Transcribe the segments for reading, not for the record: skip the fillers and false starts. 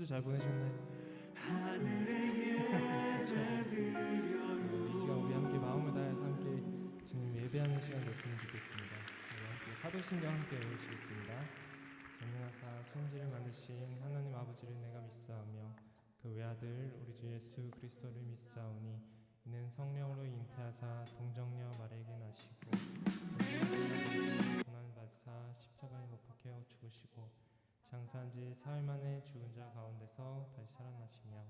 주 잘 보내셨나요? 하늘의 예배드려요. 이 시간 우리 함께 마음을 다해서 함께 주님 예배하는 시간 됐으면 좋겠습니다. 우리 함께 사도신경 함께 외우시겠습니다. 전능하사 천지를 만드신 하나님 아버지를 내가 믿사오며 그 외아들 우리 주 예수 그리스도를 믿사오니 이는 성령으로 잉태하사 동정녀 마리아에게 나시고 고난 받사 십자가에 못 박혀 죽으시고 장사한 지 사흘 만에 죽은 자 가운데서 다시 살아나시며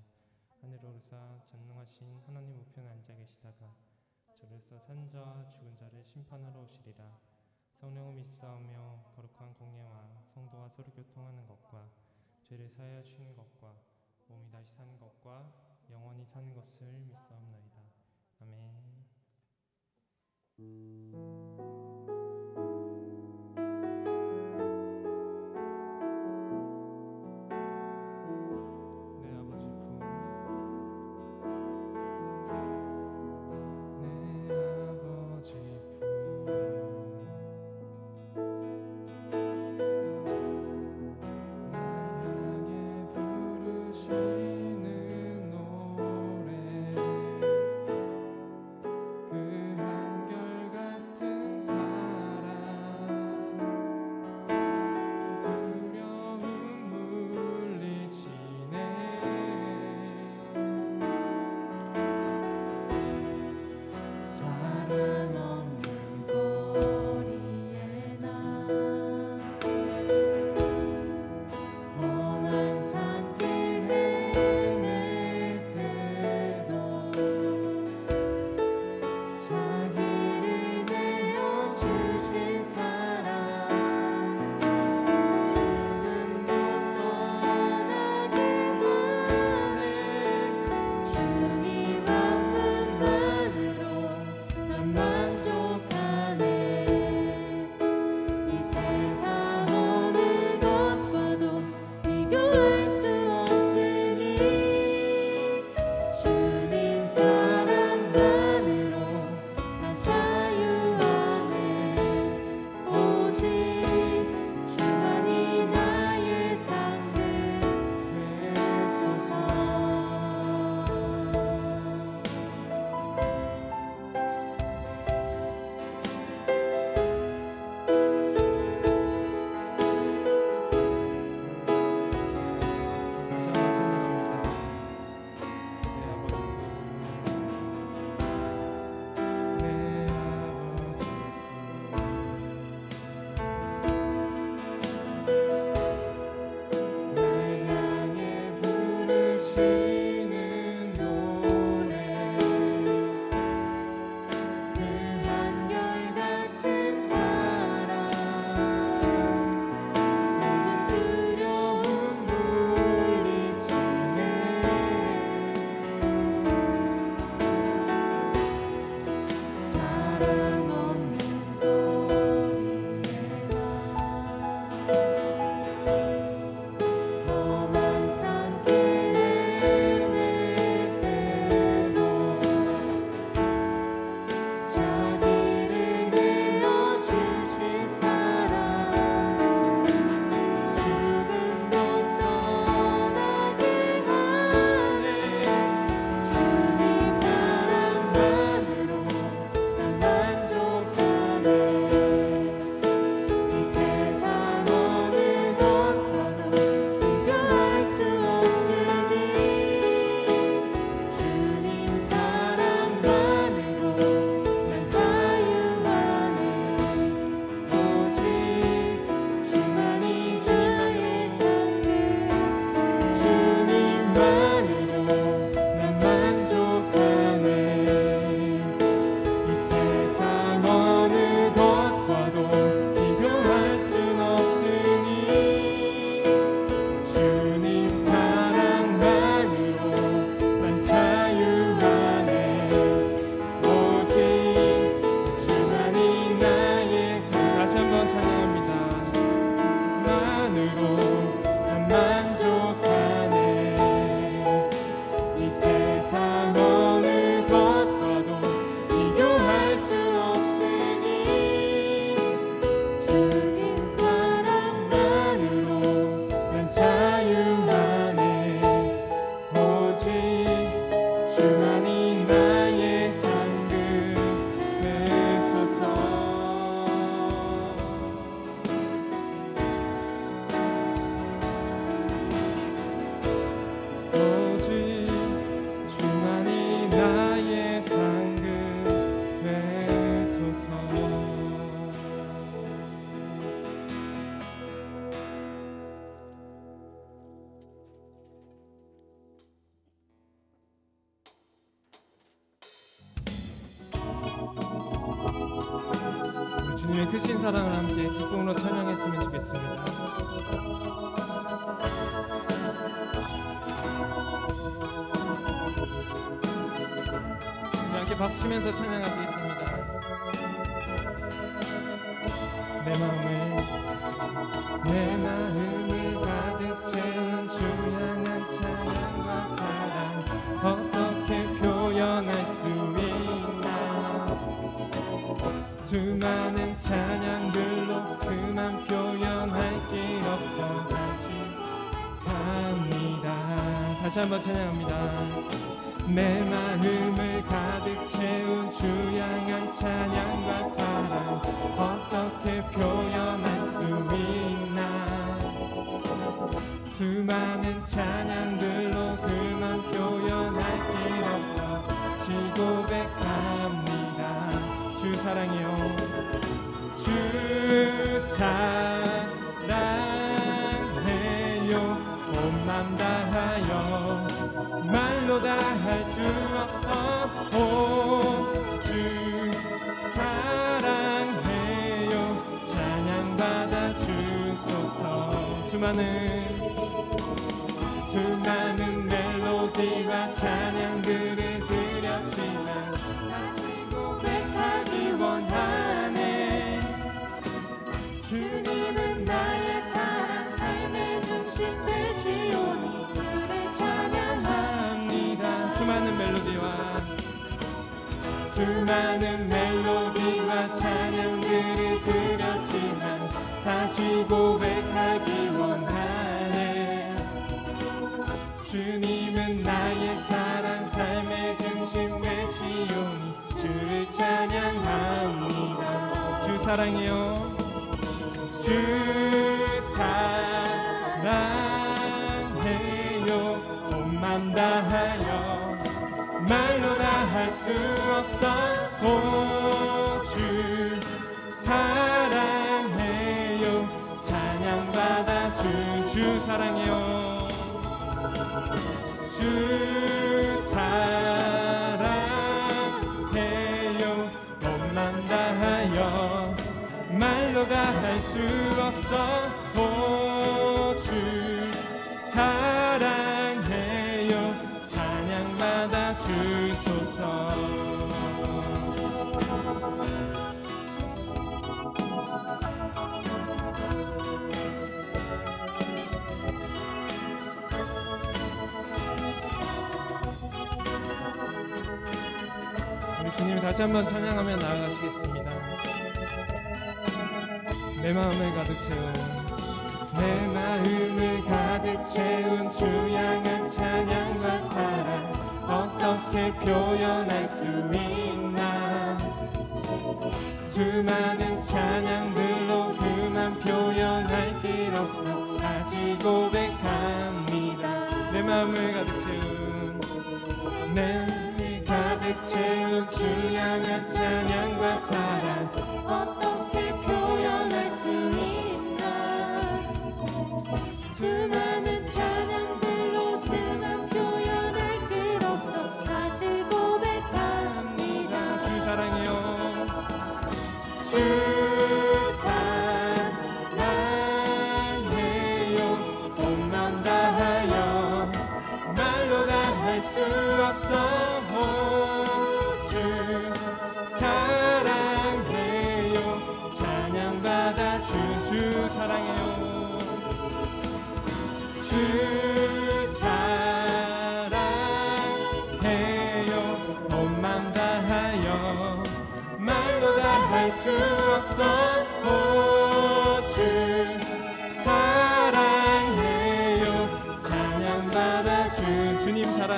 하늘에 오르사 전능하신 하나님 우편에 앉아 계시다가 저에서 산 자와 죽은 자를 심판하러 오시리라. 성령을 믿사오며 거룩한 공예와 성도와 서로 교통하는 것과 죄를 사하여 주시는 것과 몸이 다시 사는 것과 영원히 사는 것을 믿사옵나이다. 아멘. 그 한결같은 주님의 크신 사랑을 함께 기쁨으로 찬양했으면 좋겠습니다. 함께 박수치면서 찬양하시겠습니다. 내 마음을 가득 채운 주 향한 찬양과 사랑 어떻게 표현할 수 있나. 수많은 찬양들로 그만 표현할 길 없어 다시 갑니다. 다시 한번 찬양합니다. 내 마음을 가득 채운 주 향한 찬양과 사랑 어떻게 표현할 수 있나. 수많은 찬양들로 그만 표현할 길 없어 다시 고백합니다. 주 사랑해요. 주 사랑해요. 온 맘 다하여 말로 다 할 수 없어. 오, 주 사랑해요. 찬양받아 주소서. 수많은 멜로디와 찬양들을 드렸지만 다시 고백하기 원하네. 주님은 나의 사랑 삶의 중심 되시오니 주를 찬양합니다. 수많은 멜로디와 찬양들을 드렸지만 다시 고백하기 원하네. 주님은 나의 사랑 삶의 중심 되시오니 주를 찬양합니다. 주 사랑해요. 주 사랑해요. 온 맘 다하여 말로 다 할 수 없어. 오, 주 사랑해요. 찬양받아 주 사랑해요. 주 사랑해요. 온 맘 다하여 말로 다 할 수 없어. 오, 주 사랑해요. 찬양받아 주소서. 우리 주님 다시 한번 찬양하며 나아가시겠습니다. 내 마음을 가득 채운 주 향한 찬양과 사랑 어떻게 표현할 수 있나. 수많은 찬양들로 그만 표현할 길 없어 다시 고백합니다. 내 마음을 가득 채운 주 향한 찬양과 사랑 어떻게 표현할 수 있나. 수많은 찬양들로 그만 표현할 길 없어 다시 고백합니다. 주 사랑해요. 주 사랑해요. 온 맘 다하여 말로 다 할 수 없어. 주 사랑해요. 찬양받아 주 사랑해요. 주 사랑해요. 온 맘 다하여 말로 다 할 수 없어. 오, 주 사랑해요. 찬양받아 주님 사랑.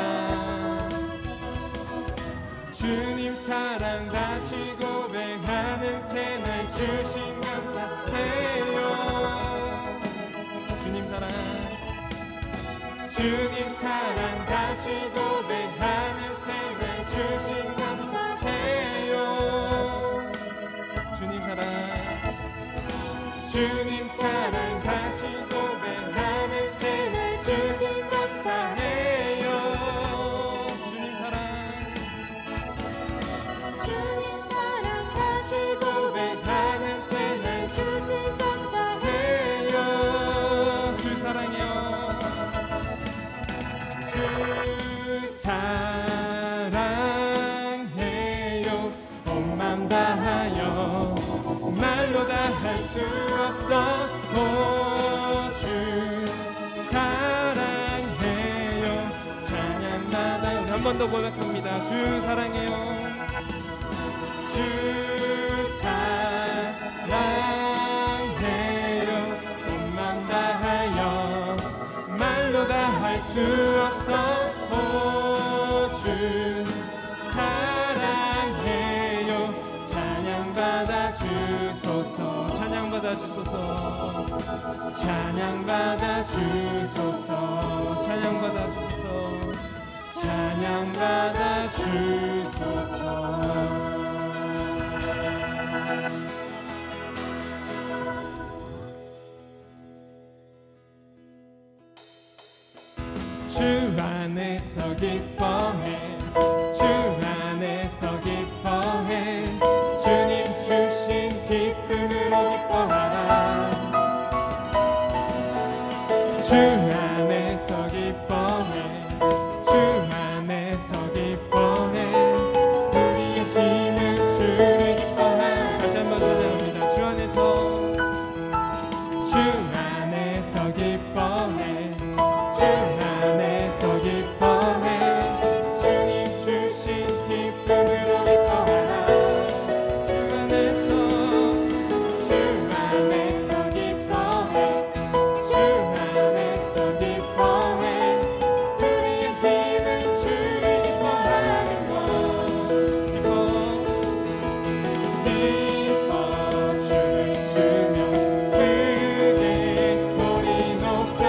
주님 사랑 다시 고백하는 새날 주신 감사해요. 주님 사랑 다시 고백하는 새날 주신 감사해요. 주님 사랑 다시 고백하는 새날 주신 감사해요. 주님 사랑 다시 고백하는 번 더 고백합니다. 주 사랑해요. 주 사랑해요. 몸만 다하여 말로 다 할 수 없어. 오 주 사랑해요. 찬양받아 주소서. 찬양받아 주소서. 찬양받아 주소서. 찬양받아 주소서. 찬양받아 주소서. 주 안에서 기뻐해. 주 안에서 기뻐해. 주님 주신 기쁨으로 기뻐하라. 주 안에서 기뻐해. 주 안에서 기뻐해. 우리의 힘은 주를 기뻐하라. 다시 한번 찬양합니다. 주 안에서 기뻐해. 주 안에서 기뻐해. 주님 주신 기쁨으로 기뻐하라. 주 안에서 기뻐해. 주 안에서 기뻐해. 우리의 힘은 주를 기뻐하는 것. 기뻐 주를 주며 크게 소리 높여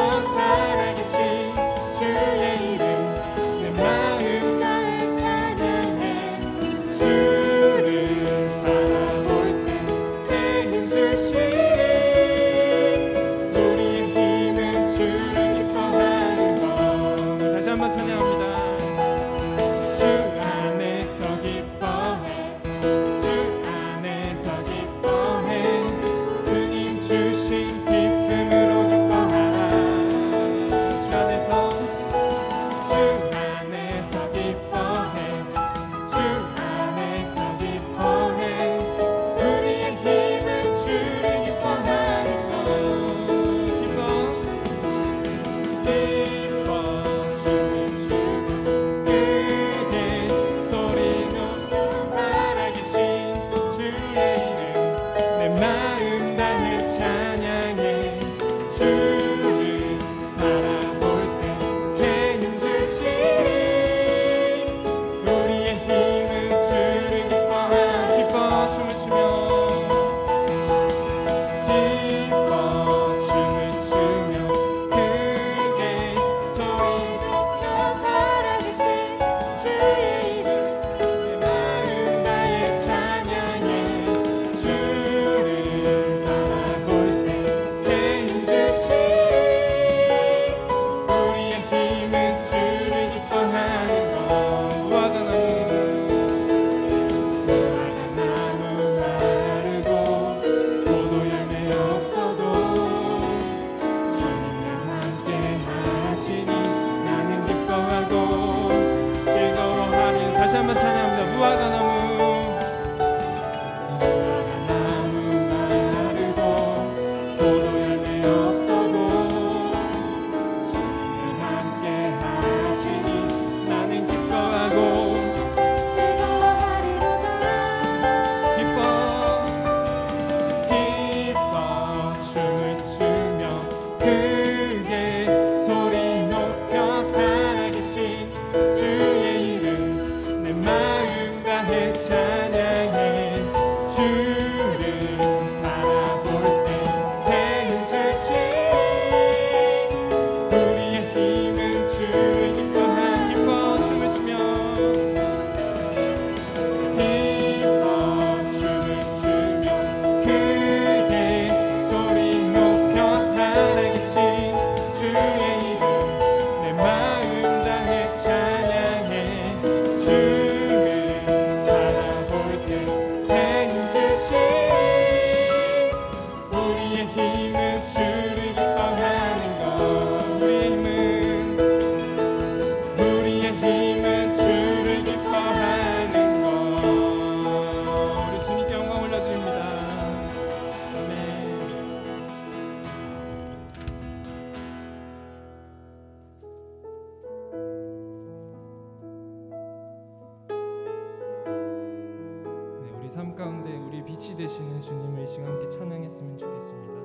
삶 가운데 우리 빛이 되시는 주님을 이 시간 함께 찬양했으면 좋겠습니다.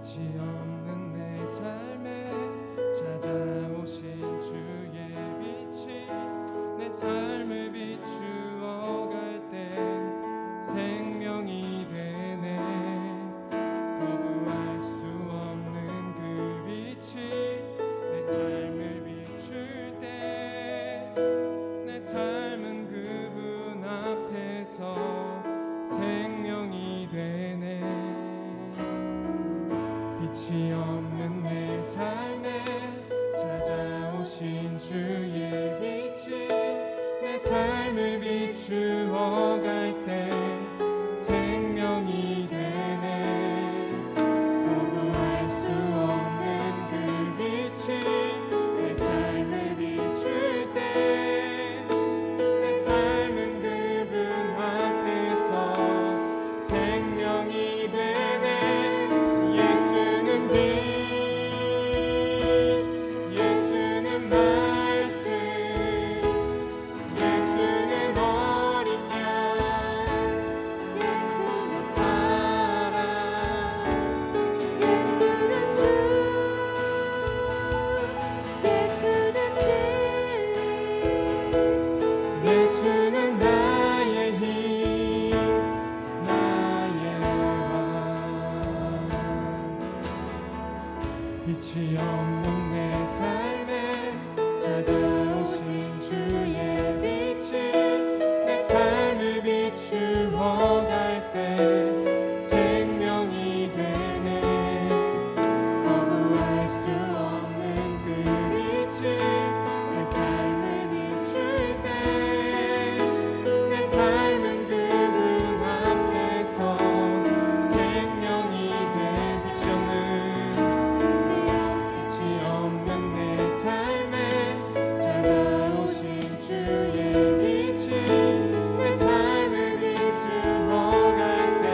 빛이 없는 내 삶에 찾아오신 주의 빛이 내 삶을 비추어 갈 때 생명이 되네. 거부할 수 없는 그 빛이 내 삶을 비출 때 내 삶은 그분 앞에서 생명이 되네. 빛이 없는 내 삶에 찾아오신 주의 빛이 내 삶을 비추어 갈 때 생명이 되네. 거부할 수 없는 그 빛이 내 삶을 비출 때 내 삶은 그분 앞에서 생명이 되네. 예수는 빛, 예수는 말씀, 예수는 어린 양, 예수는 사랑, 예수는 주, 예수는 진리, 예수는 나의 힘, 나의 왕. 빛이 없는 내 삶에 찾아오신 주의 빛이 내 삶을 비추어 갈 때 생명이 되네. 거부할 수 없는 그 빛이 내 삶을 비출 때 내 삶은 그분 앞에서 생명이 돼. 빛이 없는 내 삶에 찾아오신 주의 빛이 내 삶을 비추어 갈 때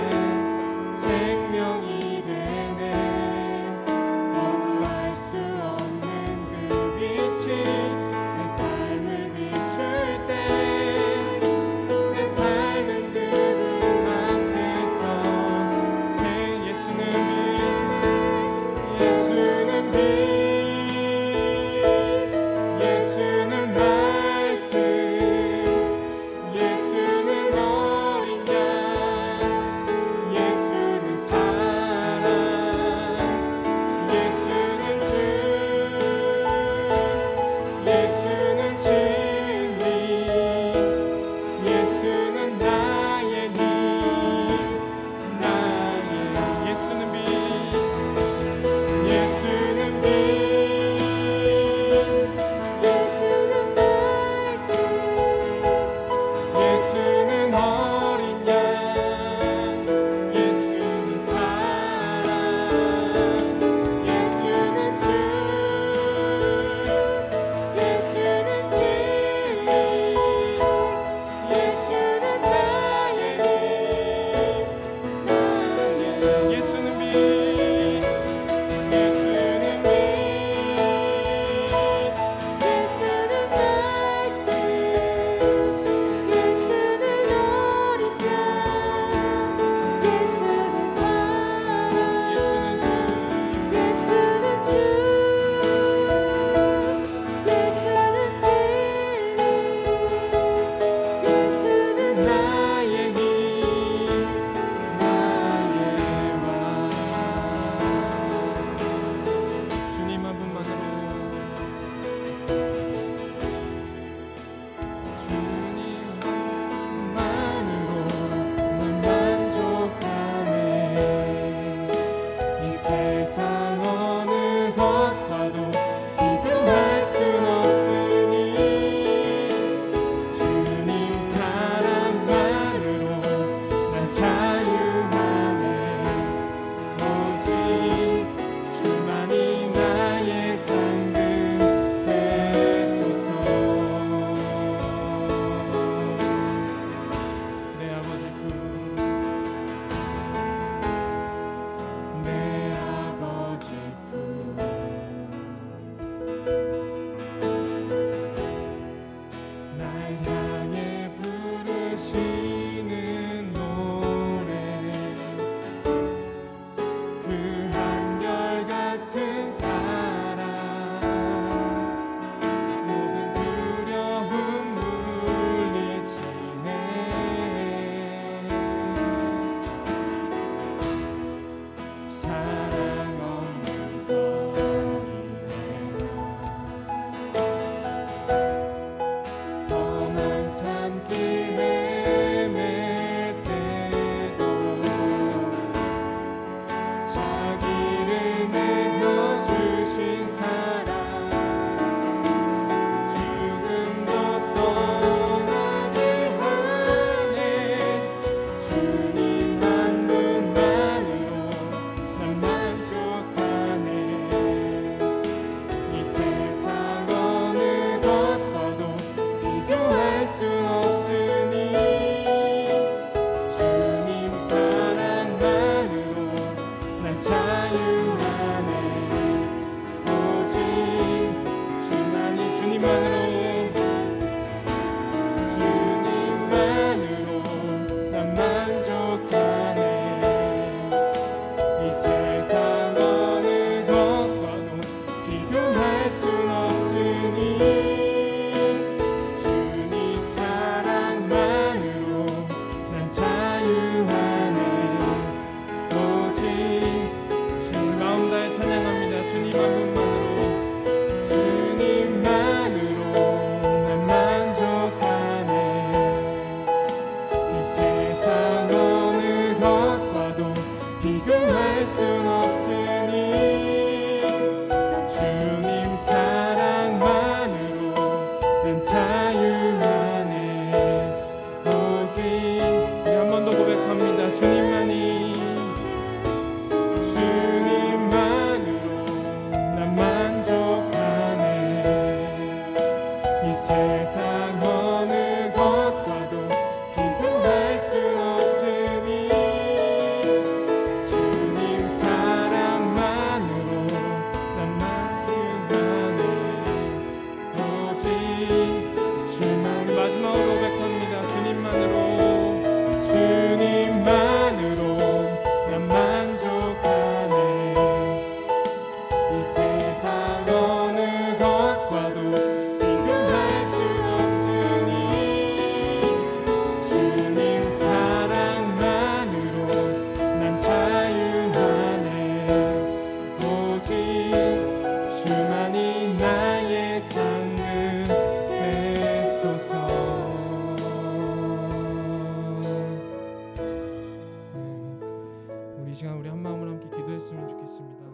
이 시간 우리 한 마음으로 함께 기도했으면 좋겠습니다.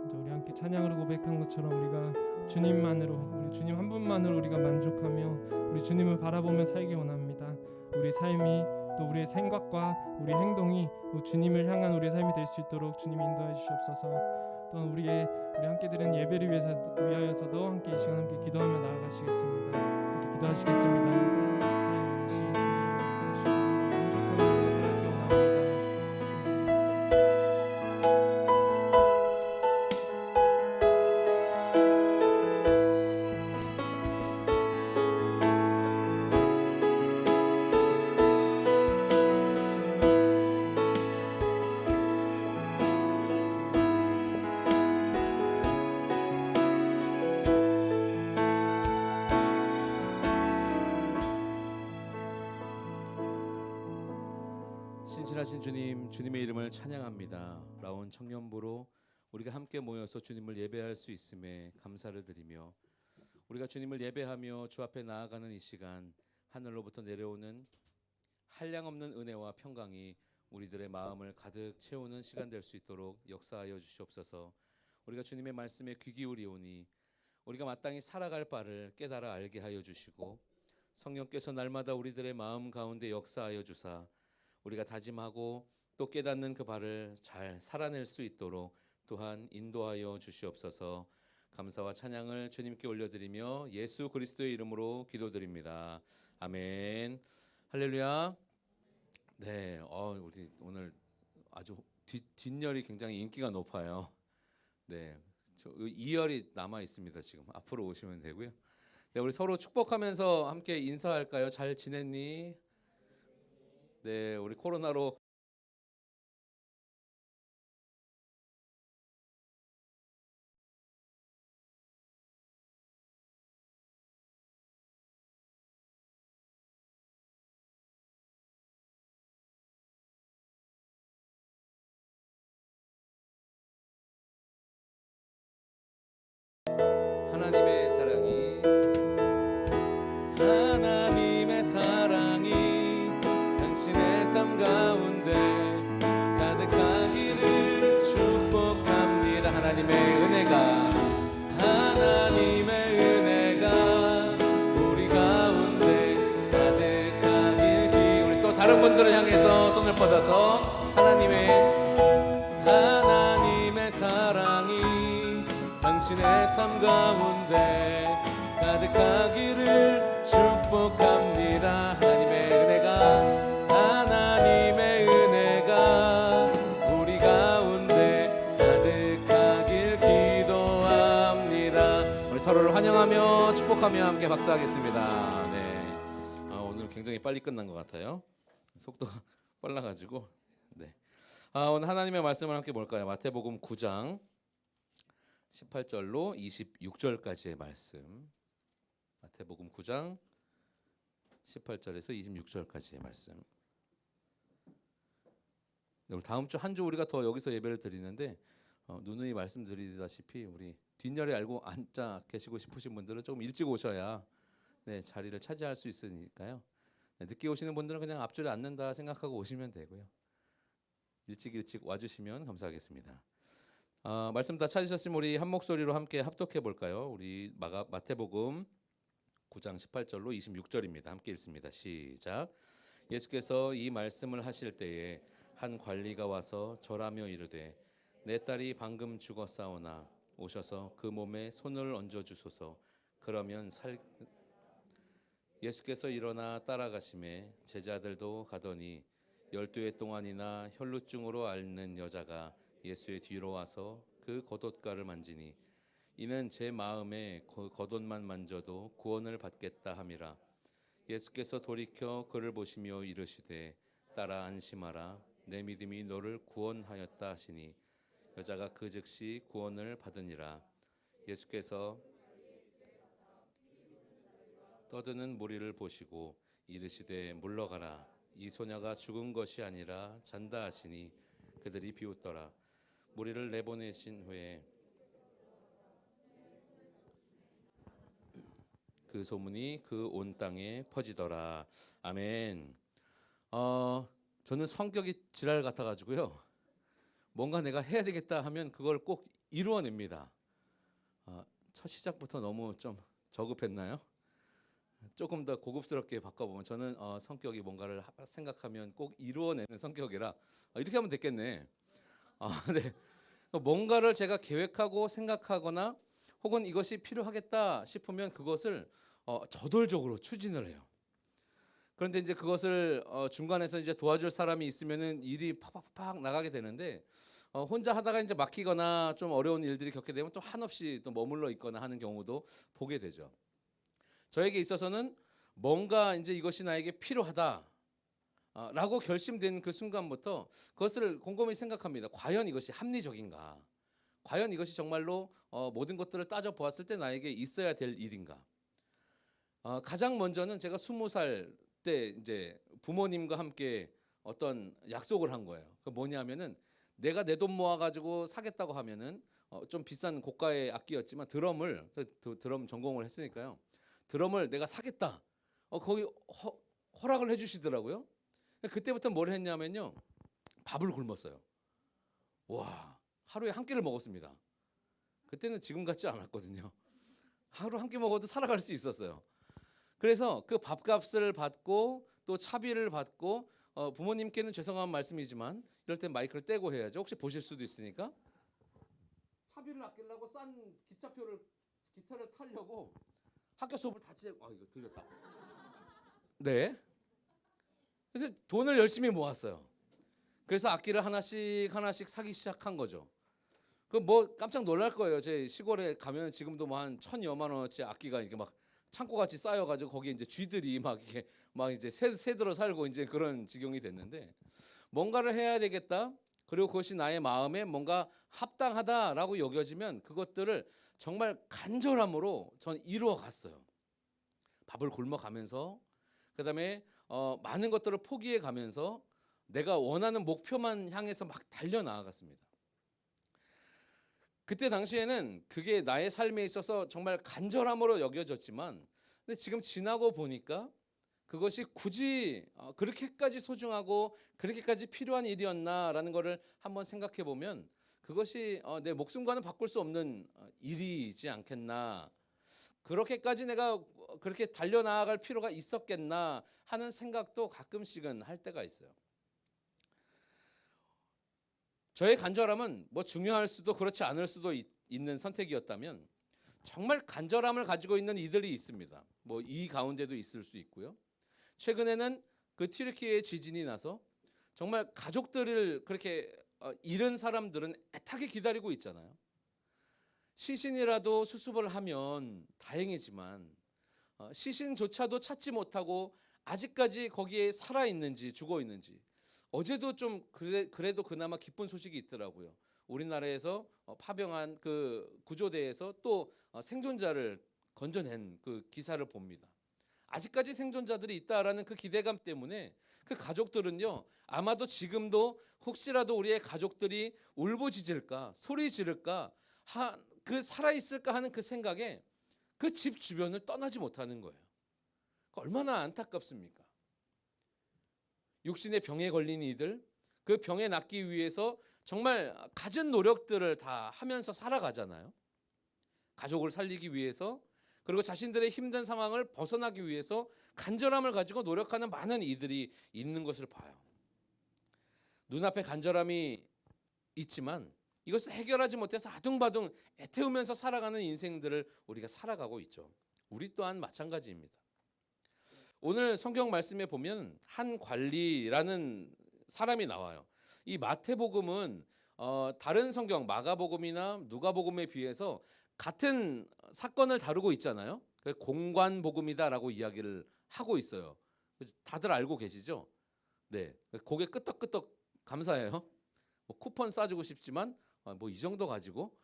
이제 우리 함께 찬양으로 고백한 것처럼 우리가 주님만으로, 우리 주님 한 분만으로 우리가 만족하며 우리 주님을 바라보며 살기 원합니다. 우리 삶이 또 우리의 생각과 우리 행동이 주님을 향한 우리의 삶이 될 수 있도록 주님 인도해 주시옵소서. 또 우리 함께 드린 예배를 위하여서도 함께 이 시간 함께 기도하며 나아가시겠습니다. 함께 기도하시겠습니다. 신실하신 주님, 주님의 이름을 찬양합니다. 라온 청년부로 우리가 함께 모여서 주님을 예배할 수 있음에 감사를 드리며, 우리가 주님을 예배하며 주 앞에 나아가는 이 시간, 하늘로부터 내려오는 한량없는 은혜와 평강이 우리들의 마음을 가득 채우는 시간 될 수 있도록 역사하여 주시옵소서. 우리가 주님의 말씀에 귀 기울이오니 우리가 마땅히 살아갈 바를 깨달아 알게 하여 주시고, 성령께서 날마다 우리들의 마음 가운데 역사하여 주사 우리가 다짐하고 또 깨닫는 그 바를 잘 살아낼 수 있도록 또한 인도하여 주시옵소서. 감사와 찬양을 주님께 올려드리며 예수 그리스도의 이름으로 기도드립니다. 아멘. 할렐루야. 네, 우리 오늘 아주 뒷열이 굉장히 인기가 높아요. 네, 2열이 남아 있습니다. 지금 앞으로 오시면 되고요. 네, 우리 서로 축복하면서 함께 인사할까요? 잘 지냈니? 네, 우리 코로나로 하나님의 사랑이 당신의 삶 가운데 가득하기를 축복합니다. 하나님의 은혜가 우리 가운데 가득하길. 우리 또 다른 분들을 향해서 손을 뻗어서 하나님의 사랑이 당신의 삶 가운데 가득하기를 축복합니다. 하나님의 은혜가 우리 가운데 가득하길 기도합니다. 우리 서로를 환영하며 축복하며 함께 박수하겠습니다. 네, 오늘 굉장히 빨리 끝난 것 같아요. 속도가 빨라가지고. 네, 오늘 하나님의 말씀을 함께 볼까요? 마태복음 9장 18절로 26절까지의 말씀. 마태복음 9장 18절에서 26절까지의 말씀. 네, 다음 주 한 주 우리가 더 여기서 예배를 드리는데 누누이 말씀드리다시피 우리 뒷열에 알고 앉아 계시고 싶으신 분들은 조금 일찍 오셔야 네, 자리를 차지할 수 있으니까요. 네, 늦게 오시는 분들은 그냥 앞줄에 앉는다 생각하고 오시면 되고요. 일찍 와주시면 감사하겠습니다. 말씀 다 찾으셨으면 우리 한 목소리로 함께 합독해 볼까요? 우리 마태복음 9장 18절로 26절입니다. 함께 읽습니다. 시작. 예수께서 이 말씀을 하실 때에 한 관리가 와서 절하며 이르되 내 딸이 방금 죽었사오나 오셔서 그 몸에 손을 얹어 주소서. 그러면 예수께서 일어나 따라가심에 제자들도 가더니 12해 동안이나 혈루증으로 앓는 여자가 예수의 뒤로 와서 그 겉옷가를 만지니 이는 제 마음에 겉옷만 만져도 구원을 받겠다 함이라. 예수께서 돌이켜 그를 보시며 이르시되 딸아 안심하라. 내 믿음이 너를 구원하였다 하시니 여자가 그 즉시 구원을 받으니라. 예수께서 떠드는 무리를 보시고 이르시되 물러가라. 이 소녀가 죽은 것이 아니라 잔다 하시니 그들이 비웃더라. 무리를 내보내신 후에 그 소문이 그 온 땅에 퍼지더라. 아멘. 저는 성격이 지랄 같아가지고요. 뭔가 내가 해야 되겠다 하면 그걸 꼭 이루어냅니다. 첫 시작부터 너무 좀 저급했나요? 조금 더 고급스럽게 바꿔보면 저는 성격이 뭔가를 생각하면 꼭 이루어내는 성격이라 이렇게 하면 됐겠네. 네. 뭔가를 제가 계획하고 생각하거나 혹은 이것이 필요하겠다 싶으면 그것을 저돌적으로 추진을 해요. 그런데 이제 그것을 중간에서 이제 도와줄 사람이 있으면은 일이 팍팍팍 나가게 되는데 혼자 하다가 이제 막히거나 좀 어려운 일들이 겪게 되면 또 한없이 또 머물러 있거나 하는 경우도 보게 되죠. 저에게 있어서는 뭔가 이제 이것이 나에게 필요하다. 라고 결심된 그 순간부터 그것을 곰곰이 생각합니다. 과연 이것이 합리적인가? 과연 이것이 정말로 모든 것들을 따져 보았을 때 나에게 있어야 될 일인가? 가장 먼저는 제가 20살 때 이제 부모님과 함께 어떤 약속을 한 거예요. 그 뭐냐면은 내가 내 돈 모아가지고 사겠다고 하면은 좀 비싼 고가의 악기였지만 드럼 전공을 했으니까요. 드럼을 내가 사겠다. 거기 허락을 해주시더라고요. 그때부터 뭘 했냐면요, 밥을 굶었어요. 와, 하루에 한 끼를 먹었습니다. 그때는 지금 같지 않았거든요. 하루 한 끼 먹어도 살아갈 수 있었어요. 그래서 그 밥값을 받고 또 차비를 받고 부모님께는 죄송한 말씀이지만 이럴 땐 마이크를 떼고 해야죠. 혹시 보실 수도 있으니까. 차비를 아끼려고 싼 기타를 타려고 학교 수업을 다 이거 들렸다. 네. 그래서 돈을 열심히 모았어요. 그래서 악기를 하나씩 사기 시작한 거죠. 그 뭐 깜짝 놀랄 거예요. 제 시골에 가면 지금도 뭐 한 1,000여만 원어치 악기가 이렇게 막 창고같이 쌓여가지고 거기에 이제 쥐들이 막 이렇게 막 이제 새들어 살고 이제 그런 지경이 됐는데 뭔가를 해야 되겠다. 그리고 그것이 나의 마음에 뭔가 합당하다라고 여겨지면 그것들을 정말 간절함으로 전 이루어 갔어요. 밥을 굶어가면서 그다음에 많은 것들을 포기해 가면서 내가 원하는 목표만 향해서 막 달려 나아갔습니다. 그때 당시에는 그게 나의 삶에 있어서 정말 간절함으로 여겨졌지만 근데 지금 지나고 보니까 그것이 굳이 그렇게까지 소중하고 그렇게까지 필요한 일이었나라는 것을 한번 생각해 보면 그것이 내 목숨과는 바꿀 수 없는 일이지 않겠나. 그렇게까지 내가 그렇게 달려나갈 필요가 있었겠나 하는 생각도 가끔씩은 할 때가 있어요. 저의 간절함은 뭐 중요할 수도 그렇지 않을 수도 있는 선택이었다면 정말 간절함을 가지고 있는 이들이 있습니다. 뭐 이 가운데도 있을 수 있고요. 최근에는 그 튀르키예의 지진이 나서 정말 가족들을 그렇게 잃은 사람들은 애타게 기다리고 있잖아요. 시신이라도 수습을 하면 다행이지만 시신조차도 찾지 못하고 아직까지 거기에 살아 있는지 죽어 있는지 어제도 좀 그래도 그나마 기쁜 소식이 있더라고요. 우리나라에서 파병한 그 구조대에서 또 생존자를 건져낸 그 기사를 봅니다. 아직까지 생존자들이 있다라는 그 기대감 때문에 그 가족들은요 아마도 지금도 혹시라도 우리의 가족들이 울부짖을까 소리 지를까 그 살아있을까 하는 그 생각에 그 집 주변을 떠나지 못하는 거예요. 얼마나 안타깝습니까? 육신의 병에 걸린 이들 그 병에 낫기 위해서 정말 갖은 노력들을 다 하면서 살아가잖아요. 가족을 살리기 위해서 그리고 자신들의 힘든 상황을 벗어나기 위해서 간절함을 가지고 노력하는 많은 이들이 있는 것을 봐요. 눈앞에 간절함이 있지만 이것을 해결하지 못해서 아둥바둥 애태우면서 살아가는 인생들을 우리가 살아가고 있죠. 우리 또한 마찬가지입니다. 오늘 성경 말씀에 보면 한 관리라는 사람이 나와요. 이 마태복음은 다른 성경 마가복음이나 누가복음에 비해서 같은 사건을 다루고 있잖아요. 공관복음이다라고 이야기를 하고 있어요. 다들 알고 계시죠? 네, 고개 끄덕끄덕 감사해요. 뭐 쿠폰 싸주고 싶지만 뭐 이 정도 가지고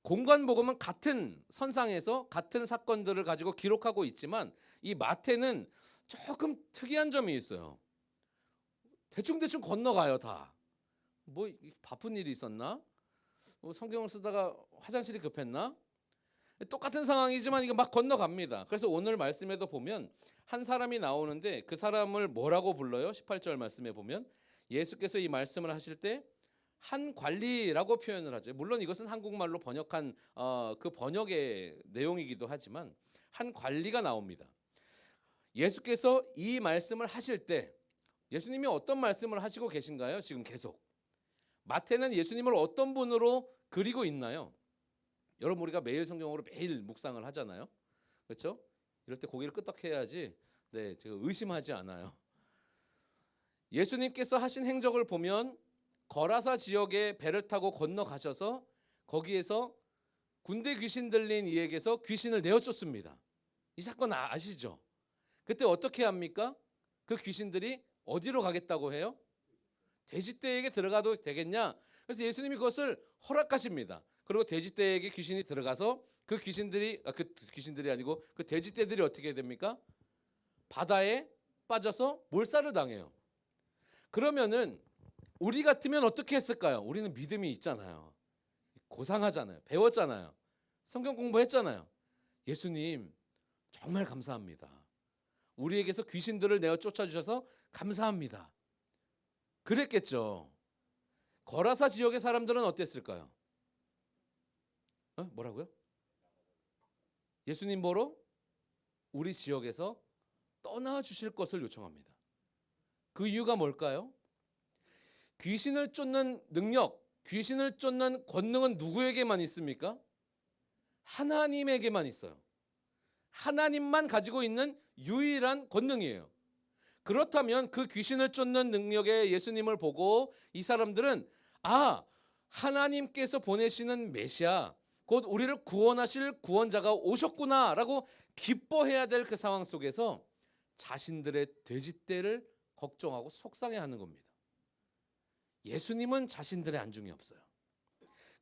공관복음은 같은 선상에서 같은 사건들을 가지고 기록하고 있지만 이 마태는 조금 특이한 점이 있어요. 대충 건너가요 다. 뭐 바쁜 일이 있었나? 뭐 성경을 쓰다가 화장실이 급했나? 똑같은 상황이지만 이거 막 건너갑니다. 그래서 오늘 말씀에도 보면 한 사람이 나오는데 그 사람을 뭐라고 불러요? 18절 말씀에 보면 예수께서 이 말씀을 하실 때 한 관리라고 표현을 하죠. 물론 이것은 한국말로 번역한 그 번역의 내용이기도 하지만 한 관리가 나옵니다. 예수께서 이 말씀을 하실 때 예수님이 어떤 말씀을 하시고 계신가요? 지금 계속 마태는 예수님을 어떤 분으로 그리고 있나요? 여러분 우리가 매일 성경으로 매일 묵상을 하잖아요. 그렇죠? 이럴 때 고개를 끄덕해야지 네, 제가 의심하지 않아요. 예수님께서 하신 행적을 보면 거라사 지역에 배를 타고 건너가셔서 거기에서 군대 귀신 들린 이에게서 귀신을 내어쫓습니다. 이 사건 아시죠? 그때 어떻게 합니까? 그 귀신들이 어디로 가겠다고 해요? 돼지떼에게 들어가도 되겠냐? 그래서 예수님이 그것을 허락하십니다. 그리고 돼지떼에게 귀신이 들어가서 그 귀신들이 아니고 그 돼지떼들이 어떻게 됩니까? 바다에 빠져서 몰살을 당해요. 그러면은 우리 같으면 어떻게 했을까요? 우리는 믿음이 있잖아요. 고상하잖아요. 배웠잖아요. 성경 공부했잖아요. 예수님 정말 감사합니다. 우리에게서 귀신들을 내어 쫓아주셔서 감사합니다. 그랬겠죠. 거라사 지역의 사람들은 어땠을까요? 뭐라고요? 예수님 보러 우리 지역에서 떠나 주실 것을 요청합니다. 그 이유가 뭘까요? 귀신을 쫓는 능력, 귀신을 쫓는 권능은 누구에게만 있습니까? 하나님에게만 있어요. 하나님만 가지고 있는 유일한 권능이에요. 그렇다면 그 귀신을 쫓는 능력의 예수님을 보고 이 사람들은 하나님께서 보내시는 메시아, 곧 우리를 구원하실 구원자가 오셨구나라고 기뻐해야 될 그 상황 속에서 자신들의 돼지떼를 걱정하고 속상해하는 겁니다. 예수님은 자신들의 안중이 없어요.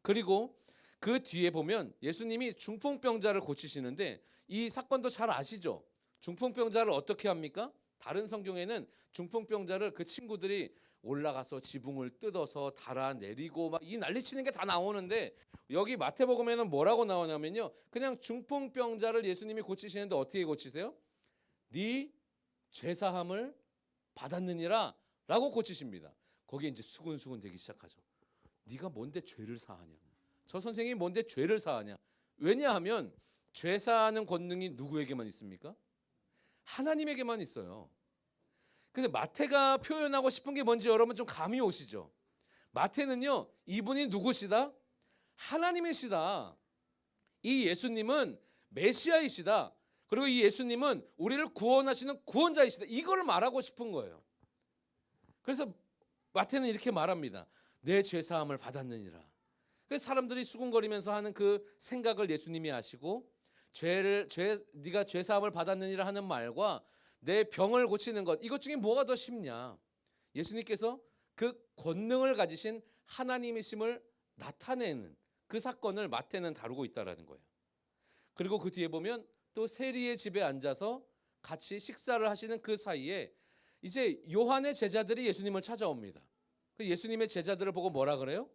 그리고 그 뒤에 보면 예수님이 중풍병자를 고치시는데 이 사건도 잘 아시죠? 중풍병자를 어떻게 합니까? 다른 성경에는 중풍병자를 그 친구들이 올라가서 지붕을 뜯어서 달아내리고 막 이 난리치는 게 다 나오는데 여기 마태복음에는 뭐라고 나오냐면요. 그냥 중풍병자를 예수님이 고치시는데 어떻게 고치세요? 네 죄사함을 받았느니라 라고 고치십니다. 거기에 이제 수근수근 되기 시작하죠. 네가 뭔데 죄를 사하냐? 저 선생님이 뭔데 죄를 사하냐? 왜냐하면 죄 사하는 권능이 누구에게만 있습니까? 하나님에게만 있어요. 근데 마태가 표현하고 싶은 게 뭔지 여러분 좀 감이 오시죠? 마태는요, 이분이 누구시다? 하나님이시다. 이 예수님은 메시아이시다. 그리고 이 예수님은 우리를 구원하시는 구원자이시다. 이걸 말하고 싶은 거예요. 그래서 마태는 이렇게 말합니다. 내 죄사함을 받았느니라. 그래서 사람들이 수군거리면서 하는 그 생각을 예수님이 아시고 네가 죄사함을 받았느니라 하는 말과 내 병을 고치는 것, 이것 중에 뭐가 더 쉽냐? 예수님께서 그 권능을 가지신 하나님이심을 나타내는 그 사건을 마태는 다루고 있다라는 거예요. 그리고 그 뒤에 보면 또 세리의 집에 앉아서 같이 식사를 하시는 그 사이에 이제 요한의 제자들이 예수님을 찾아옵니다. 그 예수님의 제자들을 보고 뭐라 그래요?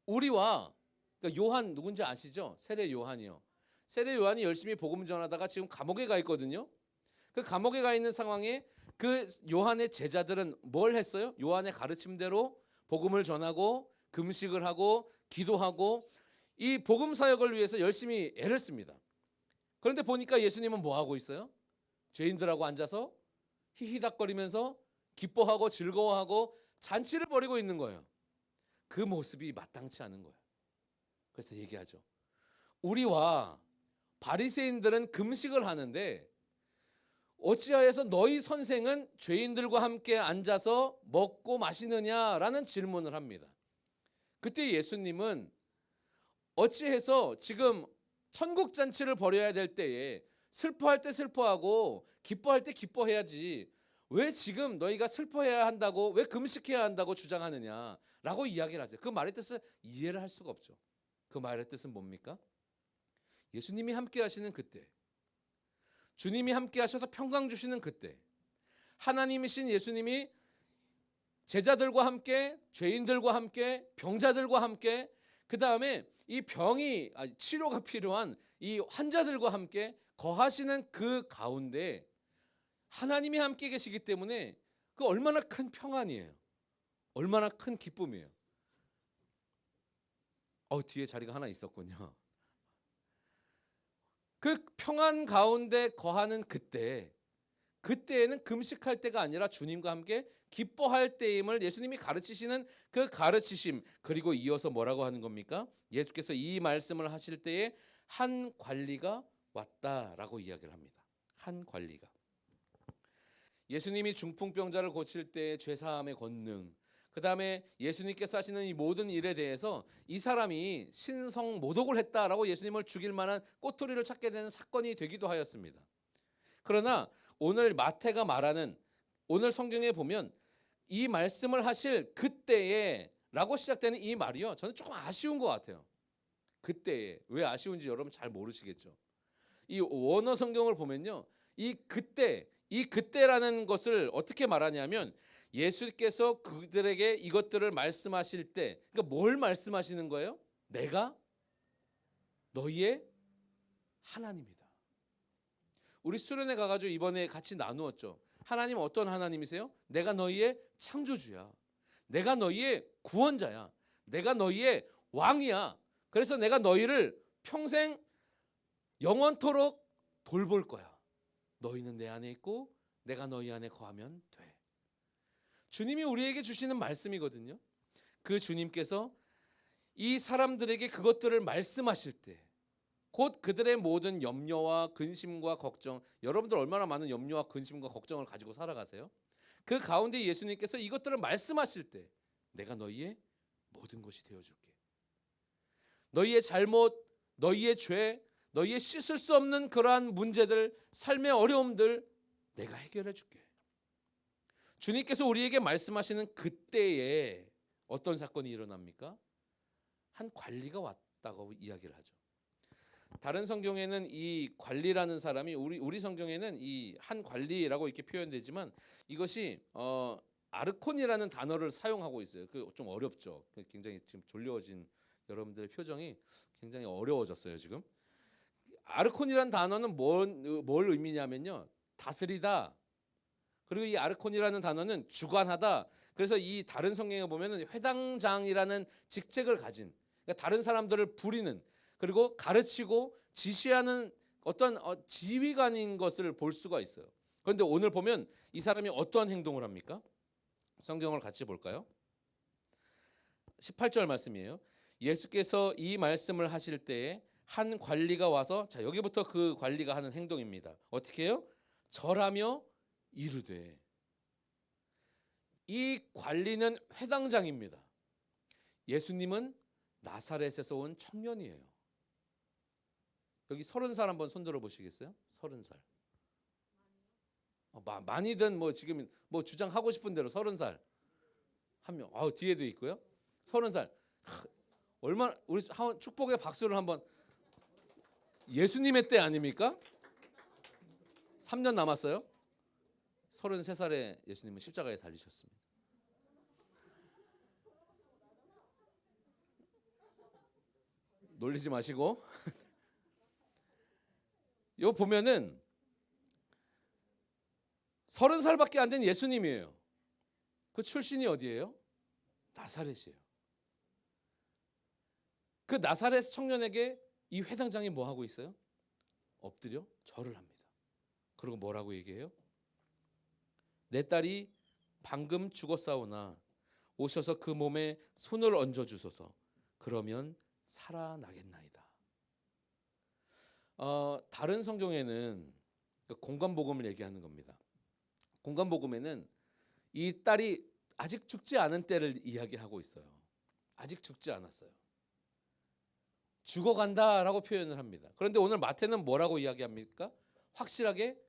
우리와, 그러니까 요한 누군지 아시죠? 세례 요한이요. 세례 요한이 열심히 복음 전하다가 지금 감옥에 가 있거든요. 그 감옥에 가 있는 상황에 그 요한의 제자들은 뭘 했어요? 요한의 가르침대로 복음을 전하고 금식을 하고 기도하고 이 복음 사역을 위해서 열심히 애를 씁니다. 그런데 보니까 예수님은 뭐 하고 있어요? 죄인들하고 앉아서 히히닥거리면서 기뻐하고 즐거워하고 잔치를 벌이고 있는 거예요. 그 모습이 마땅치 않은 거예요. 그래서 얘기하죠. 우리와 바리새인들은 금식을 하는데 어찌하여서 너희 선생은 죄인들과 함께 앉아서 먹고 마시느냐라는 질문을 합니다. 그때 예수님은 어찌해서 지금 천국 잔치를 벌여야 될 때에 슬퍼할 때 슬퍼하고 기뻐할 때 기뻐해야지 왜 지금 너희가 슬퍼해야 한다고 왜 금식해야 한다고 주장하느냐라고 이야기를 하세요. 그 말의 뜻을 이해를 할 수가 없죠. 그 말의 뜻은 뭡니까? 예수님이 함께 하시는 그때, 주님이 함께 하셔서 평강 주시는 그때, 하나님이신 예수님이 제자들과 함께, 죄인들과 함께, 병자들과 함께, 그 다음에 이 병이 치료가 필요한 이 환자들과 함께 거하시는 그 가운데 하나님이 함께 계시기 때문에 그 얼마나 큰 평안이에요. 얼마나 큰 기쁨이에요. 뒤에 자리가 하나 있었군요. 그 평안 가운데 거하는 그때에는 금식할 때가 아니라 주님과 함께 기뻐할 때임을 예수님이 가르치시는 그 가르치심, 그리고 이어서 뭐라고 하는 겁니까? 예수께서 이 말씀을 하실 때에 한 관리가 왔다라고 이야기를 합니다. 한 관리가. 예수님이 중풍병자를 고칠 때의 죄사함의 권능, 그 다음에 예수님께서 하시는 이 모든 일에 대해서 이 사람이 신성 모독을 했다라고 예수님을 죽일 만한 꼬투리를 찾게 되는 사건이 되기도 하였습니다. 그러나 오늘 마태가 말하는, 오늘 성경에 보면 이 말씀을 하실 그때에 라고 시작되는 이 말이요, 저는 조금 아쉬운 것 같아요. 그때에. 왜 아쉬운지 여러분 잘 모르시겠죠. 이 원어 성경을 보면요, 이 그때라는 것을 어떻게 말하냐면, 예수께서 그들에게 이것들을 말씀하실 때, 그러니까 뭘 말씀하시는 거예요? 내가 너희의 하나님이다. 우리 수련회 가가지고 이번에 같이 나누었죠. 하나님 어떤 하나님이세요? 내가 너희의 창조주야. 내가 너희의 구원자야. 내가 너희의 왕이야. 그래서 내가 너희를 평생 영원토록 돌볼 거야. 너희는 내 안에 있고 내가 너희 안에 거하면 돼. 주님이 우리에게 주시는 말씀이거든요. 그 주님께서 이 사람들에게 그것들을 말씀하실 때, 곧 그들의 모든 염려와 근심과 걱정, 여러분들 얼마나 많은 염려와 근심과 걱정을 가지고 살아가세요? 그 가운데 예수님께서 이것들을 말씀하실 때, 내가 너희의 모든 것이 되어줄게. 너희의 잘못, 너희의 죄, 너희의 씻을 수 없는 그러한 문제들, 삶의 어려움들 내가 해결해 줄게. 주님께서 우리에게 말씀하시는 그때에 어떤 사건이 일어납니까? 한 관리가 왔다고 이야기를 하죠. 다른 성경에는 이 관리라는 사람이, 우리 성경에는 이 한 관리라고 이렇게 표현되지만 이것이 아르콘이라는 단어를 사용하고 있어요. 그 좀 어렵죠. 굉장히 지금 졸려진 여러분들의 표정이 굉장히 어려워졌어요 지금. 아르콘이라는 단어는 뭘 의미냐면요, 다스리다. 그리고 이 아르콘이라는 단어는 주관하다. 그래서 이 다른 성경에 보면은 회당장이라는 직책을 가진, 그러니까 다른 사람들을 부리는, 그리고 가르치고 지시하는 어떤 지휘관인 것을 볼 수가 있어요. 그런데 오늘 보면 이 사람이 어떠한 행동을 합니까? 성경을 같이 볼까요? 18절 말씀이에요. 예수께서 이 말씀을 하실 때에 한 관리가 와서, 자 여기부터 그 관리가 하는 행동입니다. 어떻게 해요? 절하며 이르되. 이 관리는 회당장입니다. 예수님은 나사렛에서 온 청년이에요. 여기 30살 한번 손들어 보시겠어요? 30살. 많이든 뭐 지금 뭐 주장하고 싶은 대로 30살 한 명. 뒤에도 있고요. 30살. 얼마나 우리 축복의 박수를 한번. 예수님의 때 아닙니까? 3년 남았어요. 33살에 예수님은 십자가에 달리셨습니다. 놀리지 마시고. 이거 보면은 30살밖에 안 된 예수님이에요. 그 출신이 어디예요? 나사렛이에요. 그 나사렛 청년에게 이 회당장이 뭐 하고 있어요? 엎드려 절을 합니다. 그리고 뭐라고 얘기해요? 내 딸이 방금 죽었사오나 오셔서 그 몸에 손을 얹어 주소서. 그러면 살아나겠나이다. 다른 성경에는 공관복음을 얘기하는 겁니다. 공관복음에는 이 딸이 아직 죽지 않은 때를 이야기하고 있어요. 아직 죽지 않았어요. 죽어간다라고 표현을 합니다. 그런데 오늘 마태는 뭐라고 이야기합니까? 확실하게